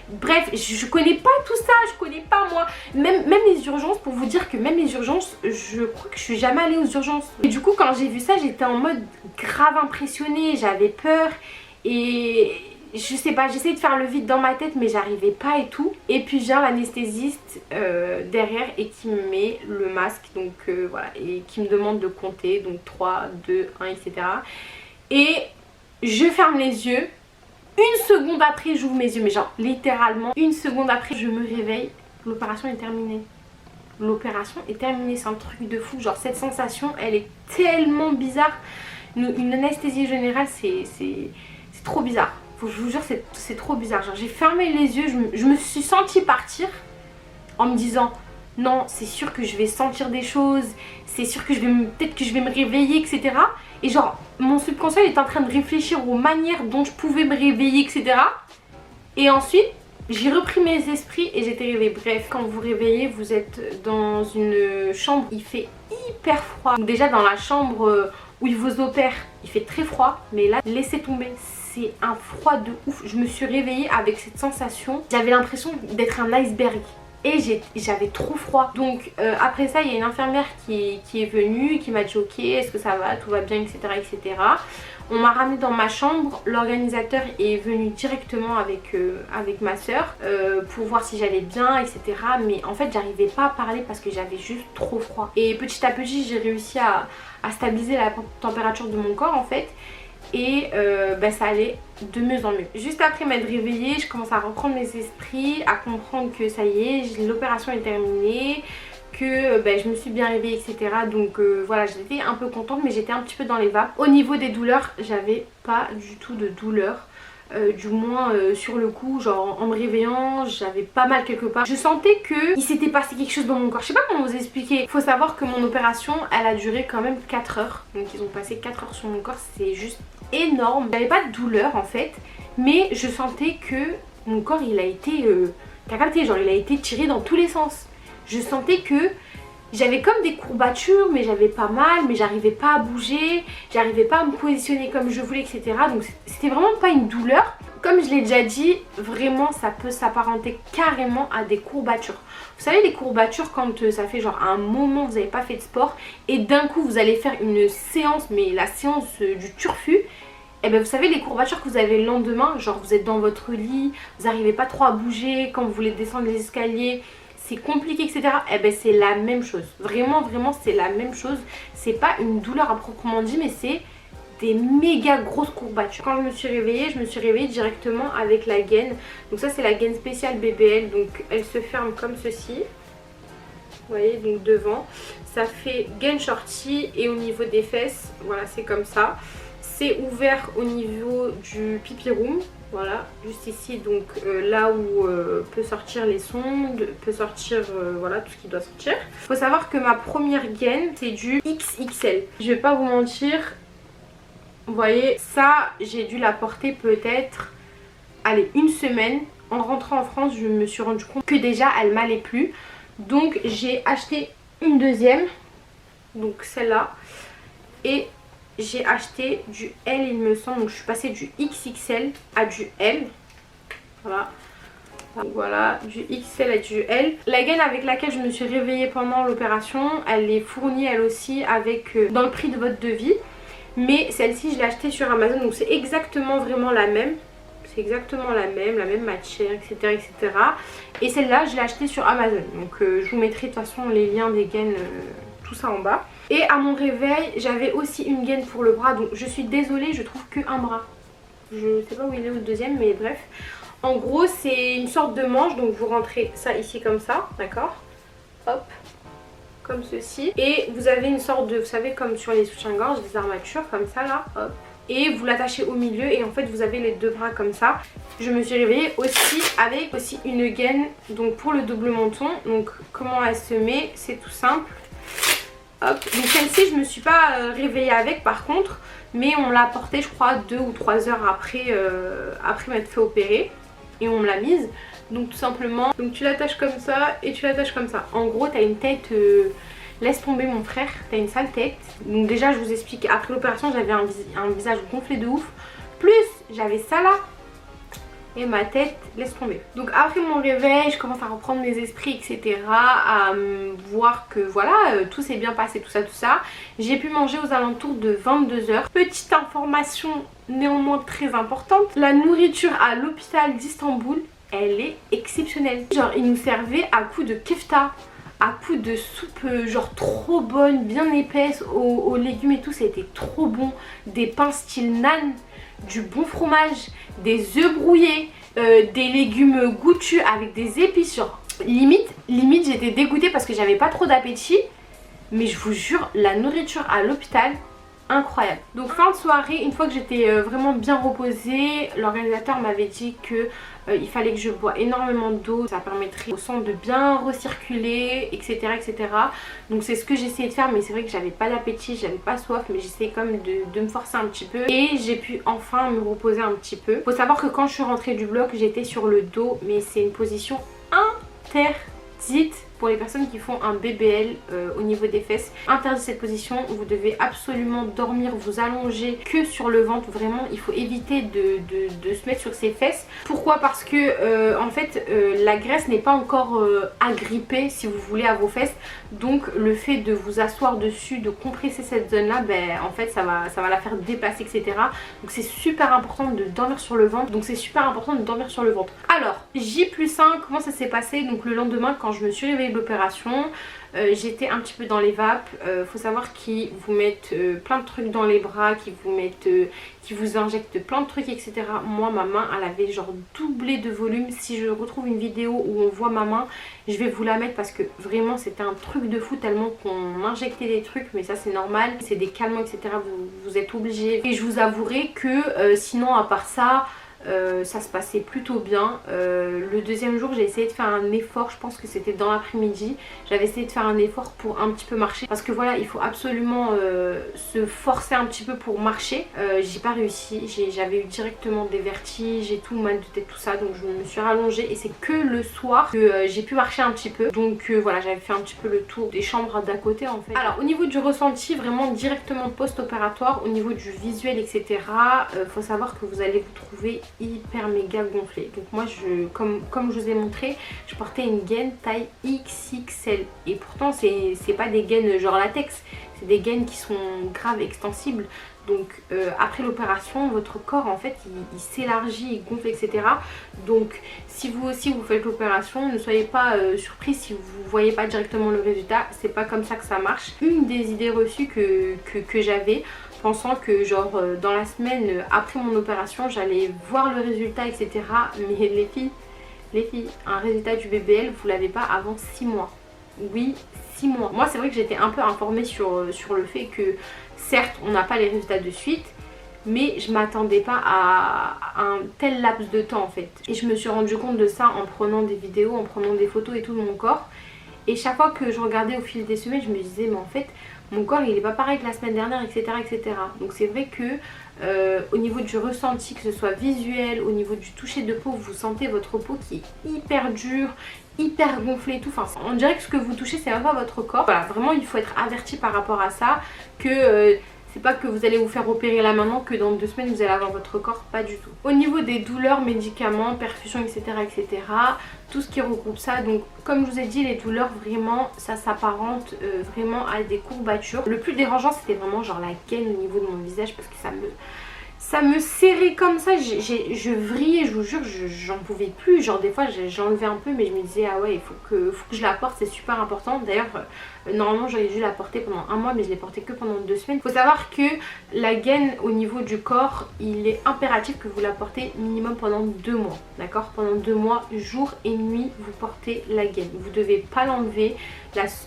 Bref, je connais pas tout ça, je connais pas moi. Même les urgences, pour vous dire que même les urgences, je crois que je suis jamais allée aux urgences. Et du coup quand j'ai vu ça, j'étais en mode grave impressionnée, j'avais peur. Et je sais pas, j'essayais de faire le vide dans ma tête mais j'arrivais pas et tout. Et puis vient l'anesthésiste derrière et qui me met le masque, donc voilà, et qui me demande de compter, donc 3, 2, 1, etc. Et je ferme les yeux. Une seconde après j'ouvre mes yeux, mais genre littéralement une seconde après je me réveille, l'opération est terminée. L'opération est terminée, c'est un truc de fou, genre cette sensation elle est tellement bizarre. Une anesthésie générale c'est trop bizarre, je vous jure c'est trop bizarre. Genre j'ai fermé les yeux, je me suis sentie partir en me disant non c'est sûr que je vais sentir des choses, c'est sûr que peut-être que je vais me réveiller, etc. Et genre mon subconscient est en train de réfléchir aux manières dont je pouvais me réveiller, etc. Et ensuite j'ai repris mes esprits et j'étais réveillée. Bref, quand vous vous réveillez, vous êtes dans une chambre, il fait hyper froid. Donc déjà dans la chambre où ils vous opèrent, il fait très froid. Mais là, laissez tomber, c'est un froid de ouf. Je me suis réveillée avec cette sensation, j'avais l'impression d'être un iceberg. Et j'avais trop froid. Donc après ça il y a une infirmière qui est venue, qui m'a dit ok est-ce que ça va, tout va bien, etc. etc. On m'a ramenée dans ma chambre, l'organisateur est venu directement avec ma soeur pour voir si j'allais bien, etc. Mais en fait j'arrivais pas à parler parce que j'avais juste trop froid. Et petit à petit j'ai réussi à stabiliser la température de mon corps en fait. Et ça allait de mieux en mieux. Juste après m'être réveillée, je commence à reprendre mes esprits, à comprendre que ça y est, l'opération est terminée, que je me suis bien réveillée, etc. Donc voilà, j'étais un peu contente mais j'étais un petit peu dans les vapes. Au niveau des douleurs, j'avais pas du tout de douleur. Du moins sur le coup, genre en me réveillant j'avais pas mal quelque part. Je sentais que il s'était passé quelque chose dans mon corps, je sais pas comment vous expliquer. Faut savoir que mon opération elle a duré quand même 4 heures. Donc ils ont passé 4 heures sur mon corps, c'est juste énorme. J'avais pas de douleur en fait, mais je sentais que mon corps il a été t'as capté, genre il a été tiré dans tous les sens. Je sentais que j'avais comme des courbatures mais j'avais pas mal, mais j'arrivais pas à bouger, j'arrivais pas à me positionner comme je voulais, etc. Donc c'était vraiment pas une douleur. Comme je l'ai déjà dit, vraiment ça peut s'apparenter carrément à des courbatures. Vous savez les courbatures quand ça fait genre un moment vous n'avez pas fait de sport et d'un coup vous allez faire une séance, mais la séance du turfu. Et bien vous savez les courbatures que vous avez le lendemain, genre vous êtes dans votre lit, vous n'arrivez pas trop à bouger, quand vous voulez descendre les escaliers c'est compliqué, etc. Et ben c'est la même chose, vraiment c'est la même chose. C'est pas une douleur à proprement dit mais c'est des méga grosses courbatures. Quand je me suis réveillée directement avec la gaine. Donc ça c'est la gaine spéciale BBL, donc elle se ferme comme ceci. Vous voyez, donc devant. Ça fait gaine shorty et au niveau des fesses, voilà, c'est comme ça. C'est ouvert au niveau du pipi room. Voilà, juste ici, donc là où peut sortir les sondes, peut sortir voilà tout ce qui doit sortir. Faut savoir que ma première gaine c'est du XXL. Je vais pas vous mentir, vous voyez, ça j'ai dû la porter peut-être, allez, une semaine. En rentrant en France, je me suis rendu compte que déjà elle m'allait plus. Donc j'ai acheté une deuxième, donc celle-là, et j'ai acheté du L il me semble, donc je suis passée du XXL à du L, voilà. Donc voilà, du XL à du L. La gaine avec laquelle je me suis réveillée pendant l'opération, elle est fournie elle aussi avec dans le prix de votre devis. Mais celle-ci je l'ai achetée sur Amazon, donc c'est exactement vraiment la même. C'est exactement la même matière, etc. etc. Et celle-là je l'ai achetée sur Amazon. Donc je vous mettrai de toute façon les liens des gaines, tout ça en bas. Et à mon réveil j'avais aussi une gaine pour le bras, donc je suis désolée, je trouve qu'un bras. Je sais pas où il est le deuxième, mais bref. En gros c'est une sorte de manche, donc vous rentrez ça ici comme ça, d'accord, hop, comme ceci. Et vous avez une sorte de, vous savez comme sur les soutiens-gorge, des armatures comme ça là, hop. Et vous l'attachez au milieu et en fait vous avez les deux bras comme ça. Je me suis réveillée aussi avec aussi une gaine, donc pour le double menton. Donc comment elle se met, c'est tout simple. Hop. Donc celle-ci je me suis pas réveillée avec par contre, mais on l'a portée je crois 2 ou 3 heures après, après m'être fait opérer. Et on me l'a mise, donc tout simplement, donc tu l'attaches comme ça et tu l'attaches comme ça. En gros t'as une tête, laisse tomber mon frère, t'as une sale tête. Donc déjà je vous explique, après l'opération j'avais un visage gonflé de ouf, plus j'avais ça là et ma tête laisse tomber. Donc après mon réveil je commence à reprendre mes esprits, etc, à voir que voilà tout s'est bien passé, tout ça. J'ai pu manger aux alentours de 22 h. Petite information néanmoins très importante, la nourriture à l'hôpital d'Istanbul elle est exceptionnelle. Genre ils nous servaient à coups de kefta, à coups de soupe genre trop bonne, bien épaisse, aux légumes et tout, c'était trop bon. Des pains style naan, du bon fromage, des œufs brouillés, des légumes goûtus avec des épices, genre limite j'étais dégoûtée parce que j'avais pas trop d'appétit. Mais je vous jure, la nourriture à l'hôpital, incroyable. Donc fin de soirée, une fois que j'étais vraiment bien reposée, l'organisateur m'avait dit que il fallait que je bois énormément d'eau, ça permettrait au sang de bien recirculer, etc. etc. Donc c'est ce que j'essayais de faire, mais c'est vrai que j'avais pas d'appétit, j'avais pas soif, mais j'essayais quand même de me forcer un petit peu. Et j'ai pu enfin me reposer un petit peu. Faut savoir que quand je suis rentrée du bloc, j'étais sur le dos, mais c'est une position interdite pour les personnes qui font un BBL au niveau des fesses. Interdit cette position, vous devez absolument dormir, vous allonger que sur le ventre. Vraiment il faut éviter de se mettre sur ses fesses. Pourquoi? Parce que en fait la graisse n'est pas encore agrippée si vous voulez à vos fesses. Donc le fait de vous asseoir dessus, de compresser cette zone là, ben en fait ça va la faire déplacer, etc. Donc c'est super important de dormir sur le ventre. Alors J+1, comment ça s'est passé? Donc le lendemain quand je me suis réveillée de l'opération, j'étais un petit peu dans les vapes. Faut savoir qu'ils vous mettent plein de trucs dans les bras, qu'ils vous injectent plein de trucs, etc. Moi ma main elle avait genre doublé de volume. Si je retrouve une vidéo où on voit ma main, je vais vous la mettre parce que vraiment c'était un truc de fou tellement qu'on injectait des trucs. Mais ça c'est normal, c'est des calmants, etc. Vous êtes obligés. Et je vous avouerai que sinon à part ça, ça se passait plutôt bien. Le deuxième jour j'ai essayé de faire un effort, je pense que c'était dans l'après-midi. J'avais essayé de faire un effort pour un petit peu marcher parce que voilà il faut absolument se forcer un petit peu pour marcher. J'ai pas réussi, j'avais eu directement des vertiges et tout, mal de tête, tout ça. Donc je me suis rallongée et c'est que le soir que j'ai pu marcher un petit peu. Donc voilà, j'avais fait un petit peu le tour des chambres d'à côté en fait. Alors au niveau du ressenti, vraiment directement post-opératoire, au niveau du visuel, etc. Faut savoir que vous allez vous trouver hyper méga gonflé. Donc moi comme je vous ai montré, je portais une gaine taille XXL et pourtant c'est pas des gaines genre latex, c'est des gaines qui sont grave extensibles. Donc après l'opération votre corps en fait il s'élargit, il gonfle, etc. Donc si vous aussi vous faites l'opération, ne soyez pas surpris si vous voyez pas directement le résultat, c'est pas comme ça que ça marche. Une des idées reçues que j'avais, pensant que genre dans la semaine après mon opération j'allais voir le résultat, etc. Mais les filles, un résultat du BBL vous l'avez pas avant 6 mois. Oui, 6 mois. Moi c'est vrai que j'étais un peu informée sur le fait que certes on n'a pas les résultats de suite, mais je m'attendais pas à un tel laps de temps en fait. Et je me suis rendu compte de ça en prenant des vidéos, en prenant des photos et tout de mon corps. Et chaque fois que je regardais au fil des semaines, je me disais mais en fait mon corps il est pas pareil que la semaine dernière, etc. etc. Donc c'est vrai que au niveau du ressenti, que ce soit visuel, au niveau du toucher de peau, vous sentez votre peau qui est hyper dure, hyper gonflée et tout. Enfin on dirait que ce que vous touchez c'est même pas votre corps. Voilà, vraiment il faut être averti par rapport à ça, que c'est pas que vous allez vous faire opérer là maintenant que dans 2 semaines vous allez avoir votre corps, pas du tout. Au niveau des douleurs, médicaments, perfusions, etc. etc. tout ce qui regroupe ça, donc comme je vous ai dit les douleurs vraiment ça s'apparente vraiment à des courbatures. Le plus dérangeant c'était vraiment genre la gaine au niveau de mon visage parce que ça me serrait comme ça, je vrillais, je vous jure, j'en pouvais plus. Genre des fois j'enlevais un peu mais je me disais ah ouais il faut que je la porte, c'est super important. D'ailleurs normalement j'aurais dû la porter pendant 1 mois mais je l'ai portée que pendant 2 semaines. Il faut savoir que la gaine au niveau du corps il est impératif que vous la portez minimum pendant 2 mois. D'accord, pendant 2 mois, jour et nuit vous portez la gaine. Vous ne devez pas l'enlever.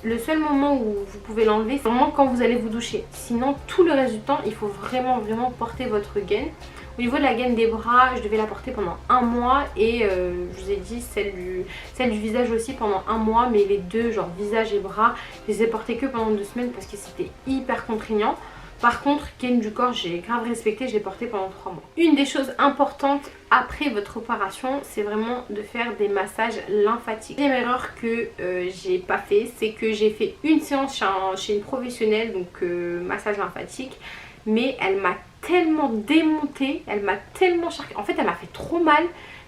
Le seul moment où vous pouvez l'enlever c'est vraiment quand vous allez vous doucher. Sinon tout le reste du temps il faut vraiment porter votre gaine. Au niveau de la gaine des bras, je devais la porter pendant 1 mois et je vous ai dit celle du visage aussi pendant 1 mois, mais les deux, genre visage et bras, je les ai portées que pendant 2 semaines parce que c'était hyper contraignant. Par contre, gaine du corps, j'ai grave respecté, je l'ai porté pendant 3 mois. Une des choses importantes après votre opération, c'est vraiment de faire des massages lymphatiques. Deuxième erreur que j'ai pas fait, c'est que j'ai fait une séance chez une professionnelle, donc massage lymphatique, mais elle m'a tellement démontée, elle m'a tellement charquée, en fait elle m'a fait trop mal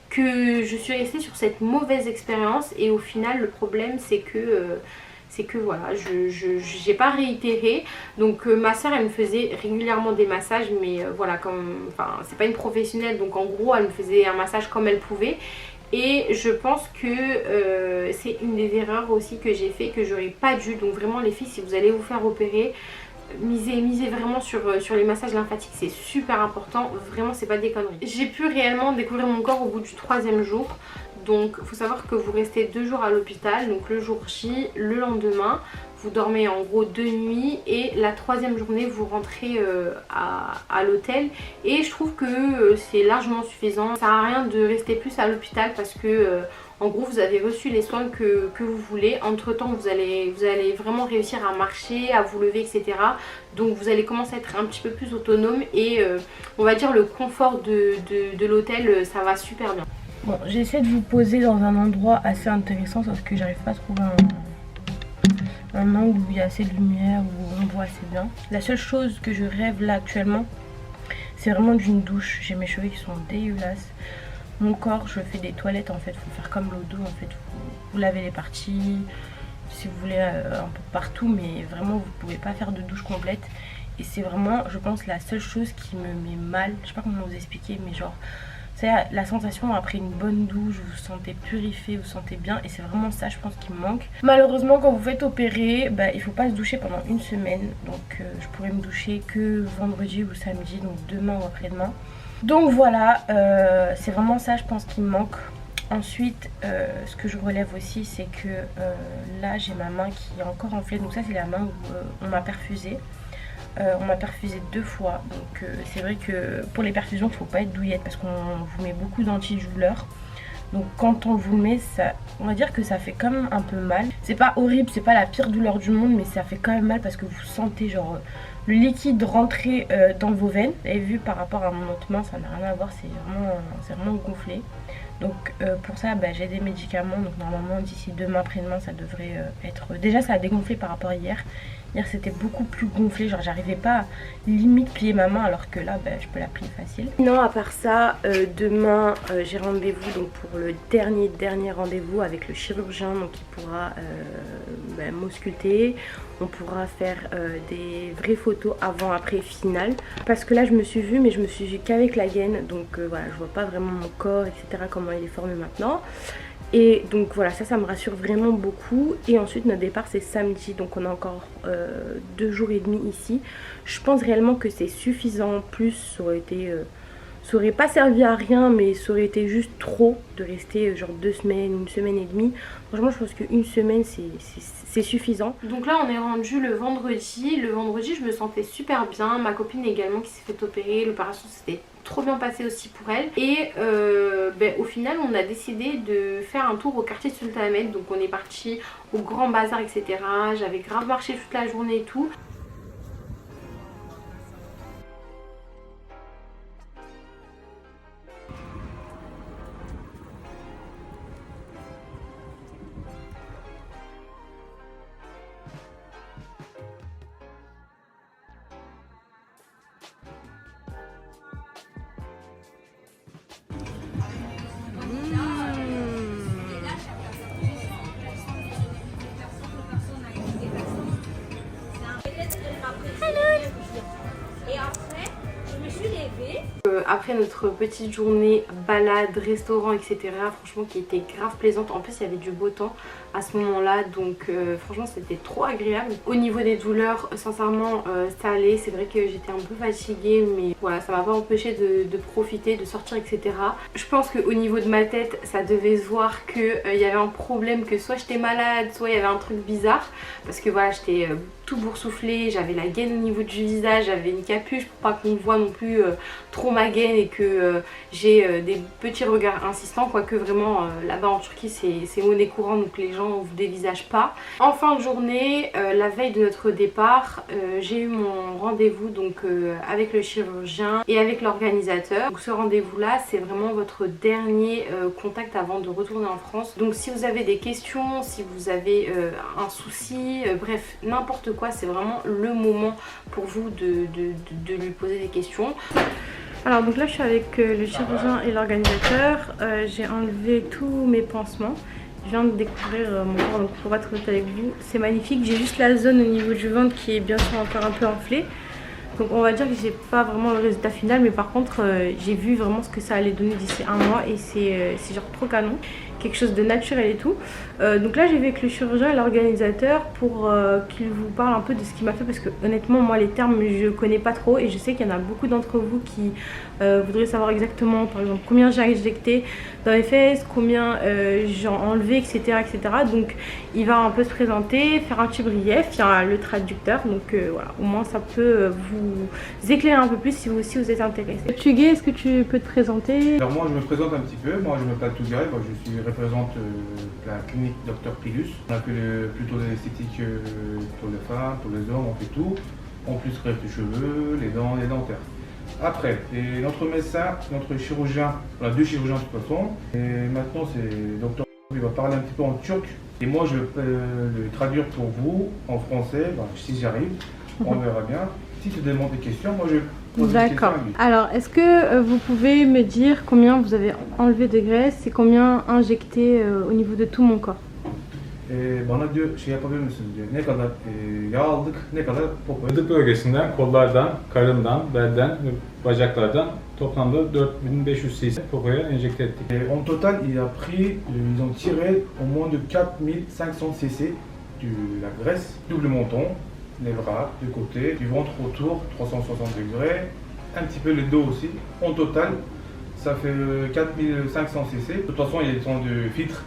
que je suis restée sur cette mauvaise expérience et au final le problème c'est que voilà, j'ai pas réitéré. Donc ma soeur elle me faisait régulièrement des massages mais voilà, comme enfin c'est pas une professionnelle donc en gros elle me faisait un massage comme elle pouvait. Et je pense que c'est une des erreurs aussi que j'ai fait, que j'aurais pas dû. Donc vraiment les filles, si vous allez vous faire opérer, misez vraiment sur les massages lymphatiques, c'est super important, vraiment c'est pas des conneries. J'ai pu réellement découvrir mon corps au bout du 3e jour. Donc il faut savoir que vous restez 2 jours à l'hôpital, donc le jour J, le lendemain vous dormez en gros 2 nuits et la 3e journée vous rentrez à l'hôtel. Et je trouve que c'est largement suffisant, ça sert à rien de rester plus à l'hôpital parce que en gros vous avez reçu les soins que vous voulez. Entre temps vous allez vraiment réussir à marcher, à vous lever, etc. Donc vous allez commencer à être un petit peu plus autonome et on va dire le confort de l'hôtel ça va super bien. Bon, j'essaie de vous poser dans un endroit assez intéressant parce que j'arrive pas à trouver un angle où il y a assez de lumière, où on voit assez bien. La seule chose que je rêve là actuellement, c'est vraiment d'une douche. J'ai mes cheveux qui sont dégueulasses. Mon corps, je fais des toilettes en fait. Faut faire comme l'eau d'eau en fait. Vous lavez les parties, si vous voulez un peu partout, mais vraiment vous pouvez pas faire de douche complète. Et c'est vraiment, je pense, la seule chose qui me met mal. Je sais pas comment vous expliquer, mais genre... c'est la sensation après une bonne douche, vous vous sentez purifié, vous vous sentez bien et c'est vraiment ça je pense qui me manque. Malheureusement quand vous faites opérer, il faut pas se doucher pendant 1 semaine. Donc je pourrais me doucher que vendredi ou samedi, donc demain ou après-demain. Donc voilà, c'est vraiment ça je pense qui me manque. Ensuite ce que je relève aussi c'est que là j'ai ma main qui est encore enflée. Donc ça c'est la main où on m'a perfusé. On m'a perfusé 2 fois, donc c'est vrai que pour les perfusions il ne faut pas être douillette parce qu'on vous met beaucoup d'antidouleurs. Donc quand on vous le met, ça, on va dire que ça fait quand même un peu mal. C'est pas horrible, c'est pas la pire douleur du monde, mais ça fait quand même mal parce que vous sentez genre le liquide rentrer dans vos veines. Vous avez vu par rapport à mon autre main, ça n'a rien à voir, c'est vraiment gonflé. Donc pour ça j'ai des médicaments, donc normalement d'ici demain après-demain ça devrait être... Déjà ça a dégonflé par rapport à hier. Hier c'était beaucoup plus gonflé, genre j'arrivais pas à limite plier ma main alors que là je peux la plier facile. Non, à part ça, demain j'ai rendez-vous donc pour le dernier rendez-vous avec le chirurgien, donc il pourra m'ausculter. On pourra faire des vraies photos avant après finale. Parce que là je me suis vue mais je me suis vue qu'avec la gaine. Donc voilà, je vois pas vraiment mon corps etc, comment il est formé maintenant. Et donc voilà, ça me rassure vraiment beaucoup. Et ensuite notre départ c'est samedi, donc on a encore 2 jours et demi ici. Je pense réellement que c'est suffisant. Plus ça aurait été ça aurait pas servi à rien, mais ça aurait été juste trop de rester genre 2 semaines, 1 semaine et demie. Franchement je pense qu'une semaine c'est suffisant. Donc là on est rendu le vendredi. Le vendredi je me sentais super bien. Ma copine également qui s'est fait opérer. L'opération s'était trop bien passée aussi pour elle. Et au final on a décidé de faire un tour au quartier Sultanahmet. Donc on est parti au Grand Bazar etc. J'avais grave marché toute la journée et tout. Après notre petite journée balade, restaurant etc, franchement qui était grave plaisante. En plus il y avait du beau temps à ce moment là, donc franchement c'était trop agréable. Au niveau des douleurs sincèrement ça allait. C'est vrai que j'étais un peu fatiguée, mais voilà, ça m'a pas empêché de profiter, de sortir etc. Je pense qu'au niveau de ma tête ça devait se voir qu'il y avait un problème, que soit j'étais malade, soit il y avait un truc bizarre, parce que voilà j'étais tout boursouflée, j'avais la gaine au niveau du visage, j'avais une capuche pour pas qu'on voit non plus trop ma gaine et que j'ai des petits regards insistants, quoique vraiment là-bas en Turquie c'est monnaie courante, donc les gens vous dévisagent pas. En fin de journée, la veille de notre départ, j'ai eu mon rendez-vous donc avec le chirurgien et avec l'organisateur. Donc ce rendez-vous là c'est vraiment votre dernier contact avant de retourner en France. Donc si vous avez des questions, si vous avez un souci, bref n'importe quoi, c'est vraiment le moment pour vous de lui poser des questions. Alors donc là je suis avec le chirurgien et l'organisateur. J'ai enlevé tous mes pansements. Je viens de découvrir mon corps, donc pour être honnête avec vous c'est magnifique. J'ai juste la zone au niveau du ventre qui est bien sûr encore un peu enflée. Donc on va dire que j'ai pas vraiment le résultat final, mais par contre j'ai vu vraiment ce que ça allait donner d'ici 1 mois et c'est genre trop canon. Quelque chose de naturel et tout. Donc là j'ai vu avec le chirurgien et l'organisateur pour qu'il vous parle un peu de ce qu'il m'a fait, parce que honnêtement moi les termes je connais pas trop et je sais qu'il y en a beaucoup d'entre vous qui voudraient savoir exactement par exemple combien j'ai injecté dans les fesses, combien j'ai enlevé etc, etc. Donc il va un peu se présenter, faire un petit brief, il y a le traducteur, donc voilà, au moins ça peut vous éclairer un peu plus si vous aussi vous êtes intéressé. Tugay, est-ce que tu peux te présenter? Alors moi je me présente un petit peu, moi je m'appelle Tugay, je représente la clinique Dr Pilus. On a fait plutôt de l'esthétique pour les femmes, pour les hommes, on fait tout. En plus greffe les cheveux, les dents, les dentaires. Après, et notre médecin, notre chirurgien, on a 2 chirurgiens de toute façon. Et maintenant c'est Dr il va parler un petit peu en turc. Et moi je peux le traduire pour vous en français, si j'y arrive, on verra bien. Si tu demandes des questions, moi je pose des questions. D'accord. Alors, est-ce que vous pouvez me dire combien vous avez enlevé de graisse et combien injecté au niveau de tout mon corps? Bana diyor şey yapabilir misiniz diyor. Ne kadar yağ aldık, ne kadar popo. Vücut bölgesinden, kollardan, karından, belden ve bacaklardan toplamda 4500 cc popoya enjekte ettik. En total, ils ont tiré au moins de 4500 cc de la graisse, double menton, les bras de côté, du ventre autour, 360 degrés, un petit peu le dos aussi. En total, ça fait 4500 cc. De toute façon, ils sont de filtres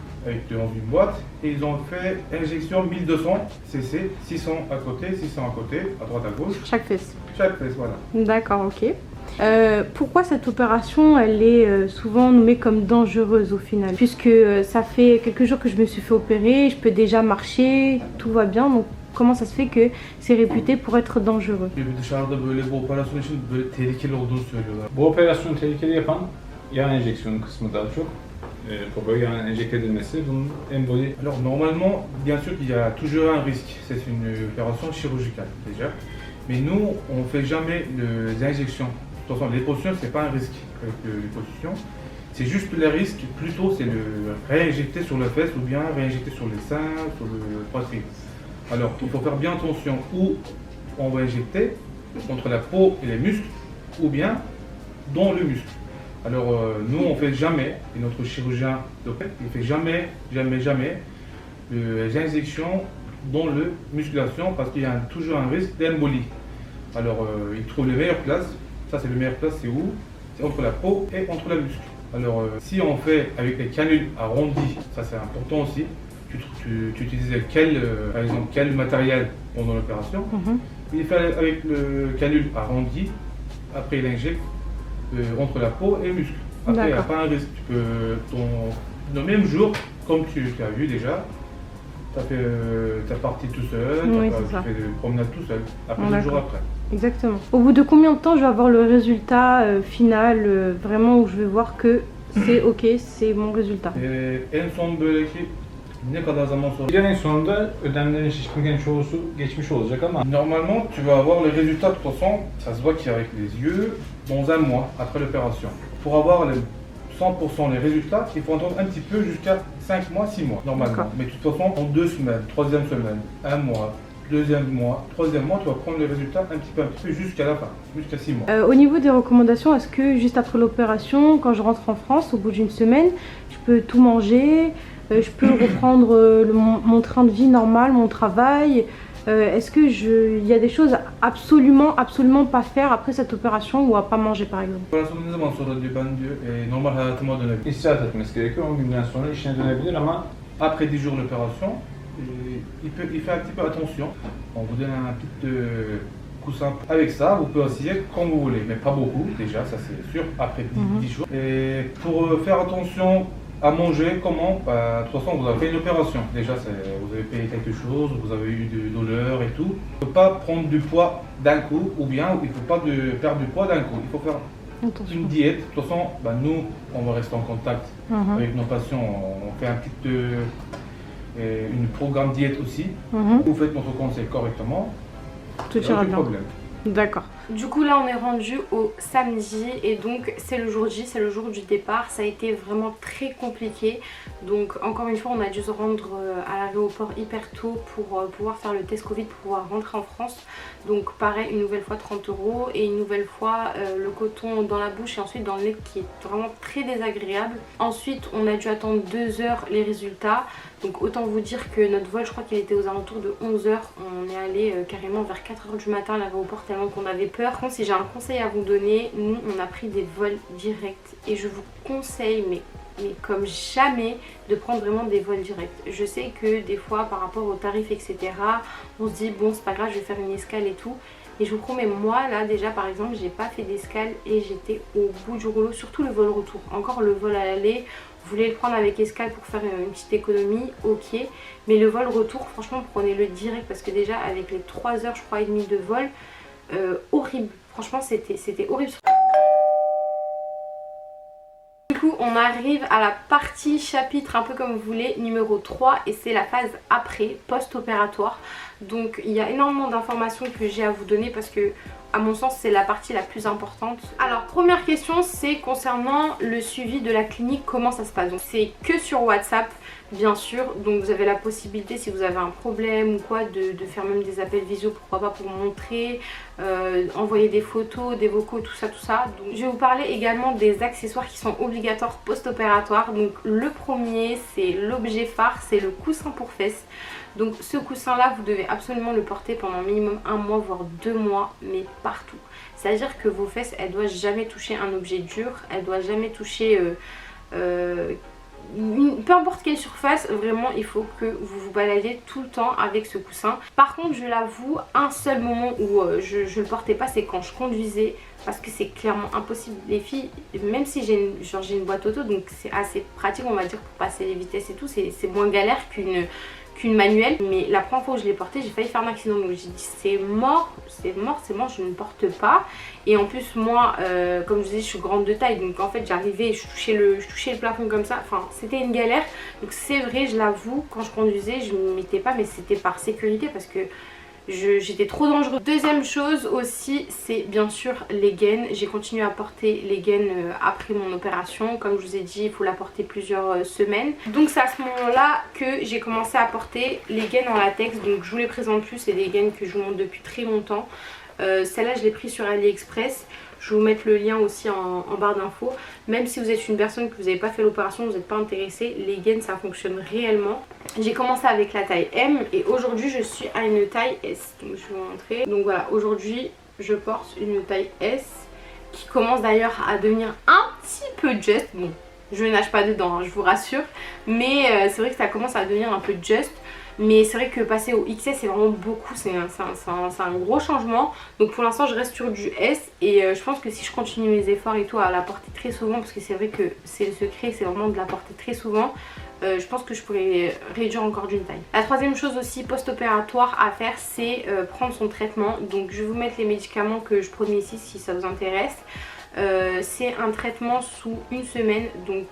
dans une boîte et ils ont fait injection 1200 cc, 600 à côté, 600 à côté, à droite à gauche. Chaque fesse. Chaque fesse, voilà. D'accord, ok. Pourquoi cette opération elle est souvent nommée comme dangereuse au final? Puisque ça fait quelques jours que je me suis fait opérer, je peux déjà marcher, tout va bien, donc comment ça se fait que c'est réputé pour être dangereux? Dışarıda böyle bu operasyon için böyle tehlikeli olduğunu söylüyorlar. Bu operasyonu tehlikeli yapan yağ enjeksiyonu kısmı daha çok. Popoya yağ enjekte edilmesi bunun emboli. Alors normalement, bien sûr qu'il y a toujours un risque, c'est une opération chirurgicale déjà. Mais nous, on ne fait jamais les injections. De toute façon, les positions, c'est pas un risque avec les positions. C'est juste le risque, plutôt c'est le réinjecter sur les fesses ou bien réinjecter sur les seins, sur le poitrine. Alors il faut faire bien attention où on va injecter, entre la peau et les muscles, ou bien dans le muscle. Alors nous on fait jamais, et notre chirurgien il fait jamais les injections dans la musculation parce qu'il y a toujours un risque d'embolie. Alors il trouve les meilleures places, ça c'est le meilleure place, c'est où? C'est entre la peau et entre la muscle. Alors si on fait avec les canules arrondies, ça c'est important aussi, tu utilises par exemple quel matériel pendant l'opération. Il fait avec le canule arrondi, après il injecte entre la peau et le muscle. Après il n'y a pas un risque, tu peux, le même jour, comme tu as vu déjà, tu as fait ta partie tout seul, tu fais des promenades tout seul, après 2 jours après. Exactement. Au bout de combien de temps je vais avoir le résultat final, vraiment où je vais voir que c'est ok, c'est mon résultat? En son böyleki ne kadar zaman sonra? Bir en sonunda ödemlerin şişkinliğinin çoğusu geçmiş olacak ama normalement tu vas avoir les résultats de toute façon, ça se voit qu'avec les yeux, dans 1 mois après l'opération. Pour avoir les 100% les résultats, il faut attendre un petit peu jusqu'à 5 mois, 6 mois normalement. Mais de toute façon, en 2 semaines, 3e semaine, 1 mois, 2e mois, 3e mois, tu vas prendre les résultats un petit peu jusqu'à la fin, jusqu'à 6 mois. Au niveau des recommandations, est-ce que juste après l'opération, quand je rentre en France, au bout d'une semaine, je peux tout manger, je peux reprendre mon train de vie normal, mon travail? Est-ce que il y a des choses absolument pas faire après cette opération ou à pas manger par exemple? Operasyonu ne zaman sonra diyor, ben diyor normal hayatıma dönebilirim. istirahat etmesi gerekiyor. 10 günden sonra işine dönebilir ama Après 10 jours l'opération, il fait un petit peu attention. On vous donne un petit coussin. Avec ça, vous pouvez osciller comme vous voulez, mais pas beaucoup déjà, ça c'est sûr, après 10 jours. Et pour faire attention à manger, comment? De toute façon, vous avez fait une opération. Déjà, vous avez payé quelque chose, vous avez eu des douleurs et tout. Il ne faut pas prendre du poids d'un coup, ou bien il ne faut pas perdre du poids d'un coup. Il faut faire une diète. De toute façon, nous, on va rester en contact avec nos patients. On fait une programme diète aussi. Vous faites notre conseil correctement. Tout ira bien. Problème. D'accord. Du coup là on est rendu au samedi et donc c'est le jour J, c'est le jour du départ. Ça a été vraiment très compliqué. Donc encore une fois on a dû se rendre à l'aéroport hyper tôt pour pouvoir faire le test Covid, pour pouvoir rentrer en France. Donc pareil, une nouvelle fois 30 € et une nouvelle fois le coton dans la bouche et ensuite dans le nez qui est vraiment très désagréable. Ensuite on a dû attendre 2 heures les résultats. Donc autant vous dire que notre vol, je crois qu'il était aux alentours de 11 h. On est allé carrément vers 4 h du matin à l'aéroport tellement qu'on avait peur. Par contre, si j'ai un conseil à vous donner, nous on a pris des vols directs et je vous conseille, mais comme jamais, de prendre vraiment des vols directs. Je sais que des fois par rapport aux tarifs etc, on se dit bon c'est pas grave, je vais faire une escale et tout. Et je vous promets, moi là déjà par exemple j'ai pas fait d'escale et j'étais au bout du rouleau, surtout le vol retour. Encore le vol à l'aller, vous voulez le prendre avec escale pour faire une petite économie, ok. Mais le vol retour, franchement prenez-le direct parce que déjà avec les 3 heures je crois et demie de vol, horrible. Franchement c'était horrible. Du coup on arrive à la partie chapitre, un peu comme vous voulez, numéro 3 et c'est la phase après, post-opératoire. Donc il y a énormément d'informations que j'ai à vous donner parce que à mon sens c'est la partie la plus importante. Alors première question, c'est concernant le suivi de la clinique, comment ça se passe. Donc c'est que sur WhatsApp bien sûr, donc vous avez la possibilité si vous avez un problème ou quoi de faire même des appels visio, pourquoi pas, pour montrer, envoyer des photos, des vocaux, tout ça. Donc je vais vous parler également des accessoires qui sont obligatoires post-opératoire. Donc le premier c'est l'objet phare, c'est le coussin pour fesses. Donc ce coussin là vous devez absolument le porter pendant minimum 1 mois voire 2 mois, mais partout. C'est à dire que vos fesses elles doivent jamais toucher un objet dur, elles doivent jamais toucher peu importe quelle surface. Vraiment il faut que vous vous baladiez tout le temps avec ce coussin. Par contre je l'avoue, un seul moment où je le portais pas, c'est quand je conduisais, parce que c'est clairement impossible les filles, même si j'ai une boîte auto, donc c'est assez pratique on va dire pour passer les vitesses et tout, c'est moins galère qu'une manuelle. Mais la première fois où je l'ai porté j'ai failli faire un accident, donc j'ai dit c'est mort, je ne porte pas. Et en plus moi comme je vous disais je suis grande de taille, donc en fait j'arrivais, je touchais le plafond comme ça, enfin c'était une galère. Donc c'est vrai, je l'avoue, quand je conduisais je ne mettais pas, mais c'était par sécurité parce que j'étais trop dangereuse. Deuxième chose aussi, c'est bien sûr les gaines. J'ai continué à porter les gaines après mon opération. Comme je vous ai dit, il faut la porter plusieurs semaines. Donc c'est à ce moment-là que j'ai commencé à porter les gaines en latex. Donc je vous les présente plus, c'est des gaines que je vous montre depuis très longtemps. Celle-là je l'ai prise sur AliExpress. Je vais vous mettre le lien aussi en barre d'infos. Même si vous êtes une personne que vous n'avez pas fait l'opération, vous n'êtes pas intéressé, les gaines ça fonctionne réellement. J'ai commencé avec la taille M et aujourd'hui je suis à une taille S. Donc je vais vous montrer. Donc voilà, aujourd'hui je porte une taille S qui commence d'ailleurs à devenir un petit peu just. Bon, je nage pas dedans, hein, je vous rassure. Mais c'est vrai que ça commence à devenir un peu just. Mais c'est vrai que passer au XS c'est vraiment beaucoup, c'est un gros changement. Donc pour l'instant je reste sur du S et je pense que si je continue mes efforts et tout à la porter très souvent, parce que c'est vrai que c'est le secret, c'est vraiment de la porter très souvent, je pense que je pourrais réduire encore d'une taille. La troisième chose aussi post-opératoire à faire, c'est prendre son traitement. Donc je vais vous mettre les médicaments que je prenais ici si ça vous intéresse. C'est un traitement sous une semaine, donc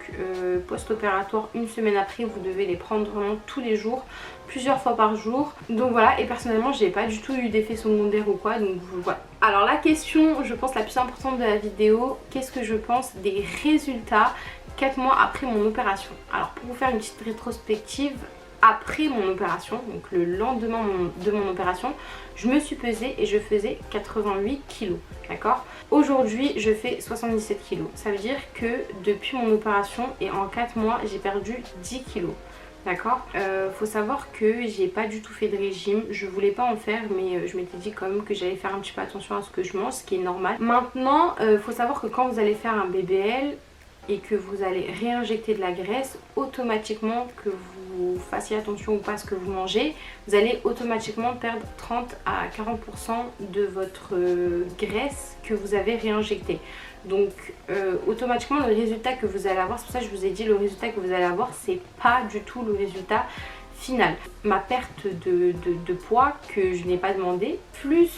post-opératoire, une semaine après vous devez les prendre vraiment tous les jours, plusieurs fois par jour. Donc voilà, et personnellement j'ai pas du tout eu d'effet secondaire ou quoi, donc voilà. Alors la question je pense la plus importante de la vidéo, qu'est-ce que je pense des résultats 4 mois après mon opération? Alors pour vous faire une petite rétrospective, après mon opération, donc le lendemain de mon opération, je me suis pesée et je faisais 88 kg, d'accord? Aujourd'hui je fais 77 kg, ça veut dire que depuis mon opération et en 4 mois j'ai perdu 10 kg. D'accord, faut savoir que j'ai pas du tout fait de régime, je voulais pas en faire mais je m'étais dit quand même que j'allais faire un petit peu attention à ce que je mange, ce qui est normal. Maintenant, faut savoir que quand vous allez faire un BBL et que vous allez réinjecter de la graisse, automatiquement, que vous fassiez attention ou pas à ce que vous mangez, vous allez automatiquement perdre 30 à 40% de votre graisse que vous avez réinjectée. Donc automatiquement le résultat que vous allez avoir, c'est pour ça que je vous ai dit le résultat que vous allez avoir, c'est pas du tout le résultat final. Ma perte de poids que je n'ai pas demandé, plus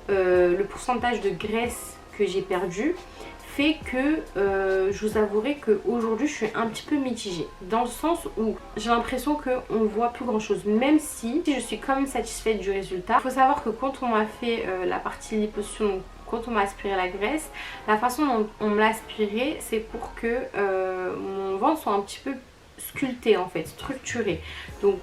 le pourcentage de graisse que j'ai perdu, fait que je vous avouerai qu'aujourd'hui je suis un petit peu mitigée, dans le sens où j'ai l'impression qu'on voit plus grand chose, même si je suis quand même satisfaite du résultat. Il faut savoir que quand on m'a fait la partie liposuction, quand on m'a aspiré la graisse, la façon dont on me l'a aspiré, c'est pour que mon ventre soit un petit peu sculpté en fait, structuré. Donc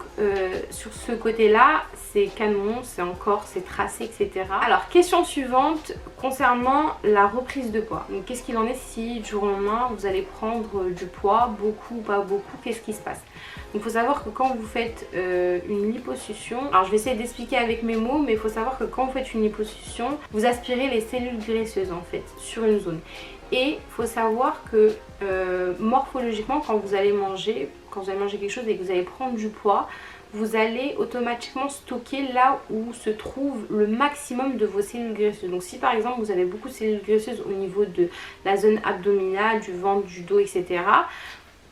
sur ce côté là c'est canon, c'est encore, c'est tracé, etc. Alors question suivante concernant la reprise de poids. Donc qu'est-ce qu'il en est si du jour au lendemain vous allez prendre du poids, beaucoup ou pas beaucoup, qu'est-ce qui se passe? Donc il faut savoir que quand vous faites une liposuction, alors je vais essayer d'expliquer avec mes mots, mais il faut savoir que quand vous faites une liposuction, vous aspirez les cellules graisseuses en fait sur une zone. Et il faut savoir que morphologiquement quand vous allez manger quelque chose et que vous allez prendre du poids, vous allez automatiquement stocker là où se trouve le maximum de vos cellules graisseuses. Donc si par exemple vous avez beaucoup de cellules graisseuses au niveau de la zone abdominale, du ventre, du dos, etc.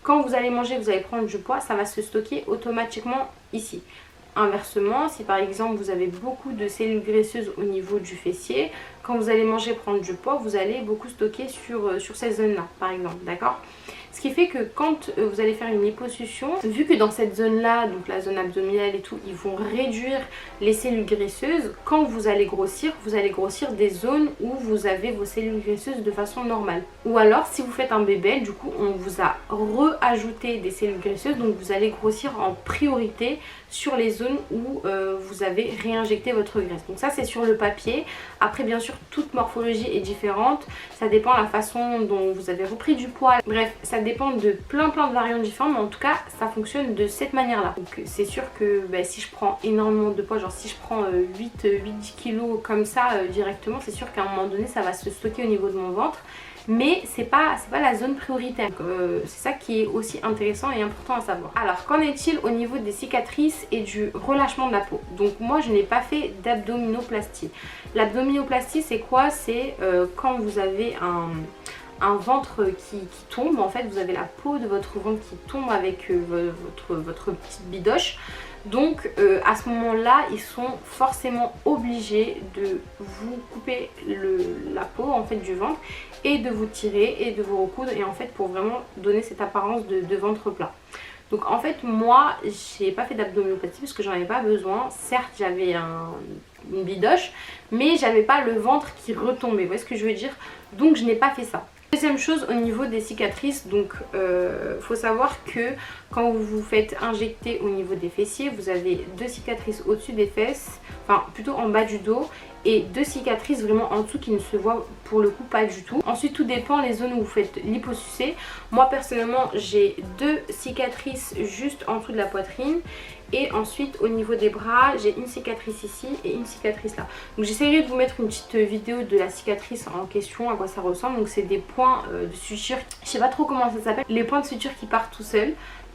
Quand vous allez manger, vous allez prendre du poids, ça va se stocker automatiquement ici. Inversement, si par exemple vous avez beaucoup de cellules graisseuses au niveau du fessier, quand vous allez manger, prendre du poids, vous allez beaucoup stocker sur ces zones-là, par exemple, d'accord? Ce qui fait que quand vous allez faire une liposuction, vu que dans cette zone-là, donc la zone abdominale et tout, ils vont réduire les cellules graisseuses, quand vous allez grossir des zones où vous avez vos cellules graisseuses de façon normale. Ou alors, si vous faites un BBL, du coup, on vous a re-ajouté des cellules graisseuses, donc vous allez grossir en priorité sur les zones où vous avez réinjecté votre graisse. Donc ça, c'est sur le papier. Après, bien sûr, toute morphologie est différente. Ça dépend de la façon dont vous avez repris du poids. Bref, ça dépend de plein de variantes différentes, mais en tout cas ça fonctionne de cette manière là. Donc c'est sûr que si je prends énormément de poids, genre si je prends 8-10 kg comme ça directement, c'est sûr qu'à un moment donné ça va se stocker au niveau de mon ventre, mais c'est pas la zone prioritaire. C'est ça qui est aussi intéressant et important à savoir. Alors qu'en est-il au niveau des cicatrices et du relâchement de la peau? Donc moi je n'ai pas fait d'abdominoplastie. L'abdominoplastie c'est quoi? C'est quand vous avez un ventre qui tombe, en fait vous avez la peau de votre ventre qui tombe avec votre petite bidoche. Donc à ce moment là ils sont forcément obligés de vous couper la peau en fait du ventre et de vous tirer et de vous recoudre, et en fait pour vraiment donner cette apparence de ventre plat. Donc en fait moi j'ai pas fait d'abdominoplastie parce que j'en avais pas besoin. Certes j'avais une bidoche, mais j'avais pas le ventre qui retombait, vous voyez ce que je veux dire, donc je n'ai pas fait ça. Deuxième chose au niveau des cicatrices, donc faut savoir que quand vous vous faites injecter au niveau des fessiers, vous avez 2 cicatrices au-dessus des fesses, enfin plutôt en bas du dos, et 2 cicatrices vraiment en dessous qui ne se voient pour le coup pas du tout. Ensuite tout dépend les zones où vous faites l'hyposucé. Moi personnellement j'ai 2 cicatrices juste en dessous de la poitrine, et ensuite au niveau des bras j'ai une cicatrice ici et une cicatrice là. Donc j'essaierai de vous mettre une petite vidéo de la cicatrice en question, à quoi ça ressemble. Donc c'est des points de suture, je sais pas trop comment ça s'appelle, les points de suture qui partent tout seuls.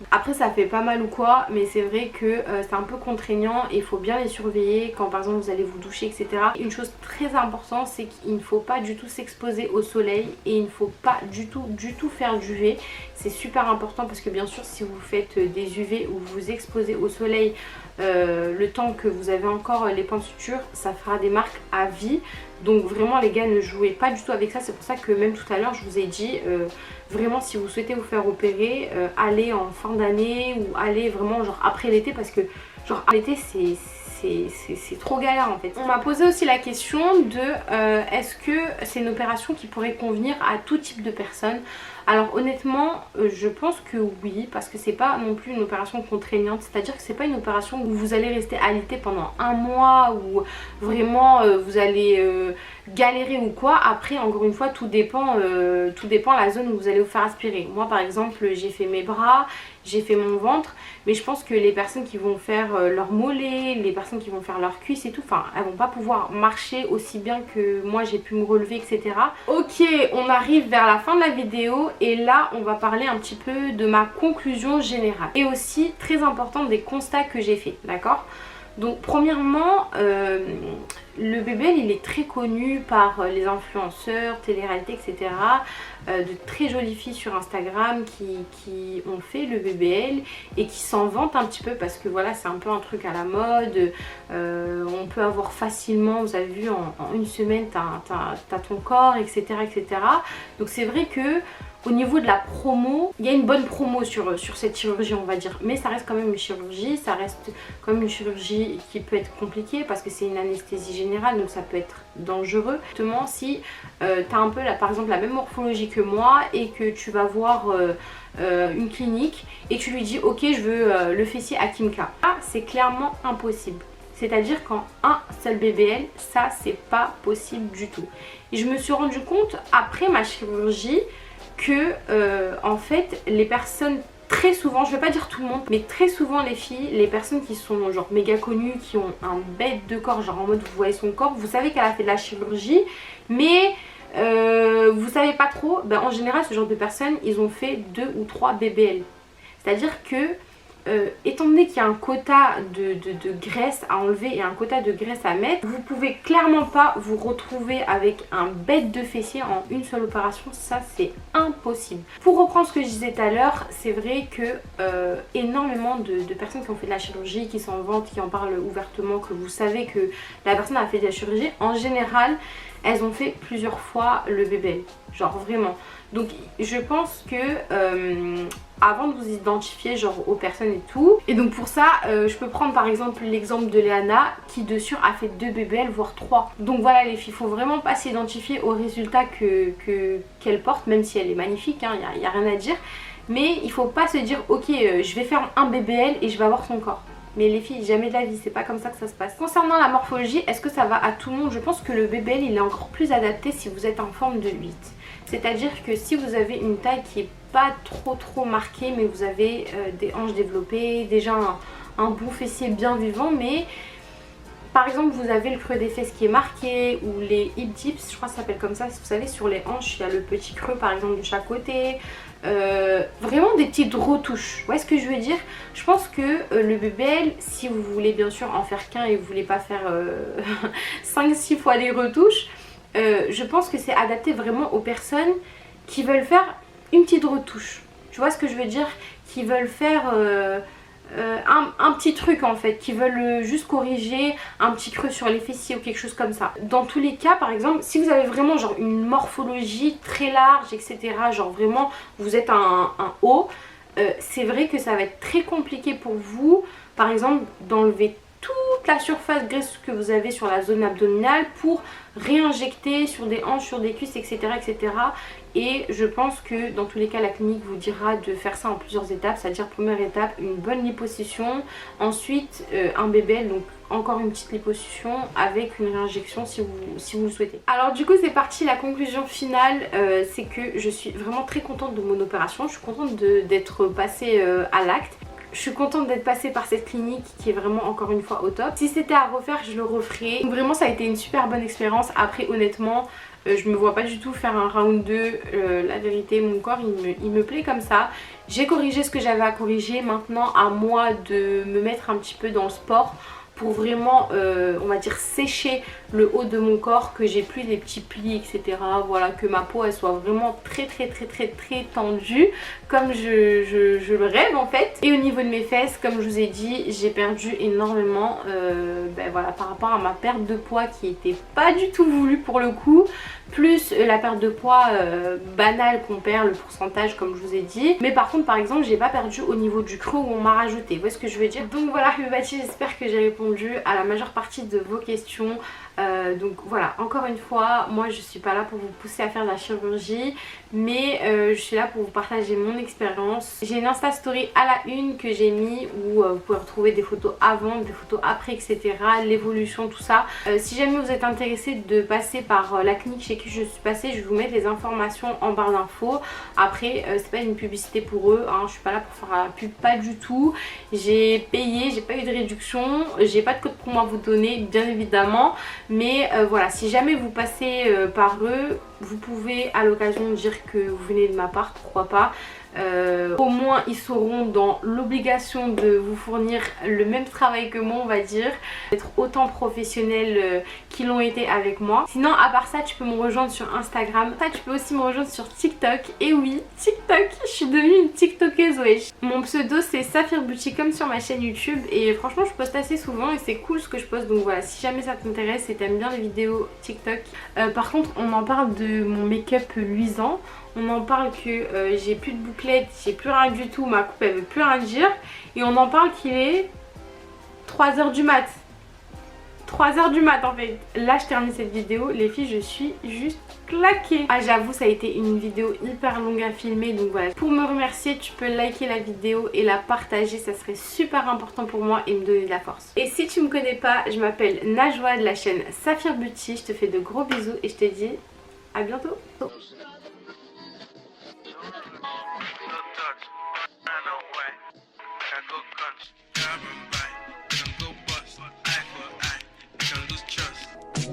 Après ça fait pas mal ou quoi, mais c'est vrai que c'est un peu contraignant et il faut bien les surveiller quand par exemple vous allez vous doucher, etc. Une chose très importante, c'est qu'il ne faut pas du tout s'exposer au soleil et il ne faut pas du tout faire d'UV. C'est super important parce que bien sûr si vous faites des UV ou vous vous exposez au soleil le temps que vous avez encore les points de suture, ça fera des marques à vie. Donc vraiment les gars, ne jouez pas du tout avec ça. C'est pour ça que même tout à l'heure je vous ai dit vraiment si vous souhaitez vous faire opérer, allez en fin d'année ou allez vraiment genre après l'été, parce que genre l'été c'est trop galère en fait. On m'a posé aussi la question de est-ce que c'est une opération qui pourrait convenir à tout type de personnes. Alors honnêtement je pense que oui, parce que c'est pas non plus une opération contraignante, c'est à dire que c'est pas une opération où vous allez rester alité pendant un mois, ou vraiment vous allez galérer ou quoi. Après encore une fois tout dépend la zone où vous allez vous faire aspirer. Moi par exemple j'ai fait mes bras, j'ai fait mon ventre, mais je pense que les personnes qui vont faire leurs mollets, les personnes qui vont faire leurs cuisses et tout, enfin elles vont pas pouvoir marcher aussi bien que moi j'ai pu me relever, etc. Ok, on arrive vers la fin de la vidéo et là on va parler un petit peu de ma conclusion générale et aussi très important des constats que j'ai fait, d'accord? Donc premièrement le BBL il est très connu par les influenceurs, télé-réalité, etc. De très jolies filles sur Instagram qui ont fait le BBL et qui s'en vantent un petit peu parce que voilà c'est un peu un truc à la mode. On peut avoir facilement, vous avez vu en une semaine t'as ton corps, etc., etc. Donc c'est vrai que au niveau de la promo, il y a une bonne promo sur cette chirurgie on va dire, mais ça reste quand même une chirurgie, ça reste quand même une chirurgie qui peut être compliquée parce que c'est une anesthésie générale, donc ça peut être dangereux. Justement si tu as un peu par exemple la même morphologie que moi et que tu vas voir une clinique et tu lui dis ok je veux le fessier Akimka, ah c'est clairement impossible. C'est-à-dire qu'en un seul BBL, ça c'est pas possible du tout. Et je me suis rendu compte après ma chirurgie que en fait les personnes très souvent, je vais pas dire tout le monde, mais très souvent les filles, les personnes qui sont genre méga connues, qui ont un bête de corps, genre en mode vous voyez son corps, vous savez qu'elle a fait de la chirurgie, mais vous savez pas trop, ben, en général ce genre de personnes ils ont fait 2 ou 3 BBL. C'est à dire que étant donné qu'il y a un quota de graisse à enlever et un quota de graisse à mettre, vous pouvez clairement pas vous retrouver avec un bête de fessier en une seule opération, ça c'est impossible. Pour reprendre ce que je disais tout à l'heure, c'est vrai que énormément de personnes qui ont fait de la chirurgie, qui s'en vantent, qui en parlent ouvertement, que vous savez que la personne a fait de la chirurgie, en général elles ont fait plusieurs fois le BBL, genre vraiment. Donc je pense que avant de vous identifier genre aux personnes et tout, et donc pour ça je peux prendre par exemple l'exemple de Léana qui de sûr a fait 2 BBL voire 3. Donc voilà les filles, il faut vraiment pas s'identifier aux résultats qu'elle porte, même si elle est magnifique, hein, y a rien à dire, mais il faut pas se dire ok je vais faire un BBL et je vais avoir son corps. Mais les filles, jamais de la vie, c'est pas comme ça que ça se passe. Concernant la morphologie, est-ce que ça va à tout le monde? Je pense que le BBL il est encore plus adapté si vous êtes en forme de 8. C'est-à-dire que si vous avez une taille qui est pas trop marquée, mais vous avez des hanches développées, déjà un bon fessier bien vivant, mais par exemple vous avez le creux des fesses qui est marqué, ou les hip dips, je crois que ça s'appelle comme ça, vous savez sur les hanches il y a le petit creux par exemple de chaque côté. Vraiment des petites retouches, vous voyez ce que je veux dire? Je pense que le BBL, si vous voulez bien sûr en faire qu'un et vous voulez pas faire 5-6 fois les retouches, je pense que c'est adapté vraiment aux personnes qui veulent faire une petite retouche, tu vois ce que je veux dire? Qui veulent faire un petit truc en fait, qui veulent juste corriger un petit creux sur les fessiers ou quelque chose comme ça. Dans tous les cas par exemple, si vous avez vraiment genre une morphologie très large, etc., genre vraiment vous êtes un haut, c'est vrai que ça va être très compliqué pour vous par exemple d'enlever toute la surface graisseuse que vous avez sur la zone abdominale pour réinjecter sur des hanches, sur des cuisses, etc. etc. Et je pense que dans tous les cas la clinique vous dira de faire ça en plusieurs étapes, c'est-à-dire première étape une bonne liposuction, ensuite un BBL, donc encore une petite liposuction avec une réinjection si vous le souhaitez. Alors du coup c'est parti, la conclusion finale c'est que je suis vraiment très contente de mon opération, je suis contente d'être passée à l'acte. Je suis contente d'être passée par cette clinique qui est vraiment encore une fois au top. Si c'était à refaire, je le referais. Donc vraiment ça a été une super bonne expérience. Après honnêtement, je me vois pas du tout faire un round 2. La vérité, mon corps il me plaît comme ça. J'ai corrigé ce que j'avais à corriger. Maintenant à moi de me mettre un petit peu dans le sport pour vraiment on va dire sécher le haut de mon corps, que j'ai plus les petits plis etc. Voilà, que ma peau elle soit vraiment très tendue comme je le rêve en fait. Et au niveau de mes fesses, comme je vous ai dit, j'ai perdu énormément voilà, par rapport à ma perte de poids qui était pas du tout voulue pour le coup, plus la perte de poids banale qu'on perd, le pourcentage comme je vous ai dit. Mais par contre par exemple j'ai pas perdu au niveau du creux où on m'a rajouté, vous voyez ce que je veux dire. Donc voilà Habibaty, j'espère que j'ai répondu à la majeure partie de vos questions. Donc voilà, encore une fois, moi je suis pas là pour vous pousser à faire de la chirurgie, mais je suis là pour vous partager mon expérience. J'ai une Insta Story à la une que j'ai mis où vous pouvez retrouver des photos avant, des photos après etc, l'évolution, tout ça. Si jamais vous êtes intéressé de passer par la clinique chez qui je suis passée, je vais vous mettre les informations en barre d'infos. Après c'est pas une publicité pour eux, hein, je suis pas là pour faire la pub, pas du tout. J'ai payé, j'ai pas eu de réduction, j'ai pas de code promo à vous donner bien évidemment. Mais voilà, si jamais vous passez par eux, vous pouvez à l'occasion dire que vous venez de ma part, pourquoi pas. Au moins ils seront dans l'obligation de vous fournir le même travail que moi on va dire, d'être autant professionnels qu'ils l'ont été avec moi. Sinon à part ça tu peux me rejoindre sur Instagram, ça tu peux aussi me rejoindre sur TikTok. Et oui TikTok, je suis devenue une TikTokeuse wesh. Mon pseudo c'est Saphir Beauty comme sur ma chaîne YouTube et franchement je poste assez souvent et c'est cool ce que je poste. Donc voilà, si jamais ça t'intéresse et t'aimes bien les vidéos TikTok. Par contre on en parle de mon make-up luisant. On en parle que j'ai plus de bouclettes, j'ai plus rien du tout, ma coupe elle veut plus rien dire. Et on en parle qu'il est 3h du mat. 3h du mat en fait. Là je termine cette vidéo, les filles je suis juste claquée. Ah j'avoue ça a été une vidéo hyper longue à filmer, donc voilà. Pour me remercier tu peux liker la vidéo et la partager, ça serait super important pour moi et me donner de la force. Et si tu me connais pas, je m'appelle Najwa de la chaîne Saphir Beauty, je te fais de gros bisous et je te dis à bientôt.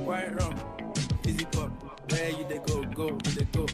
White rum, fizzy pop, where you they go, you they go.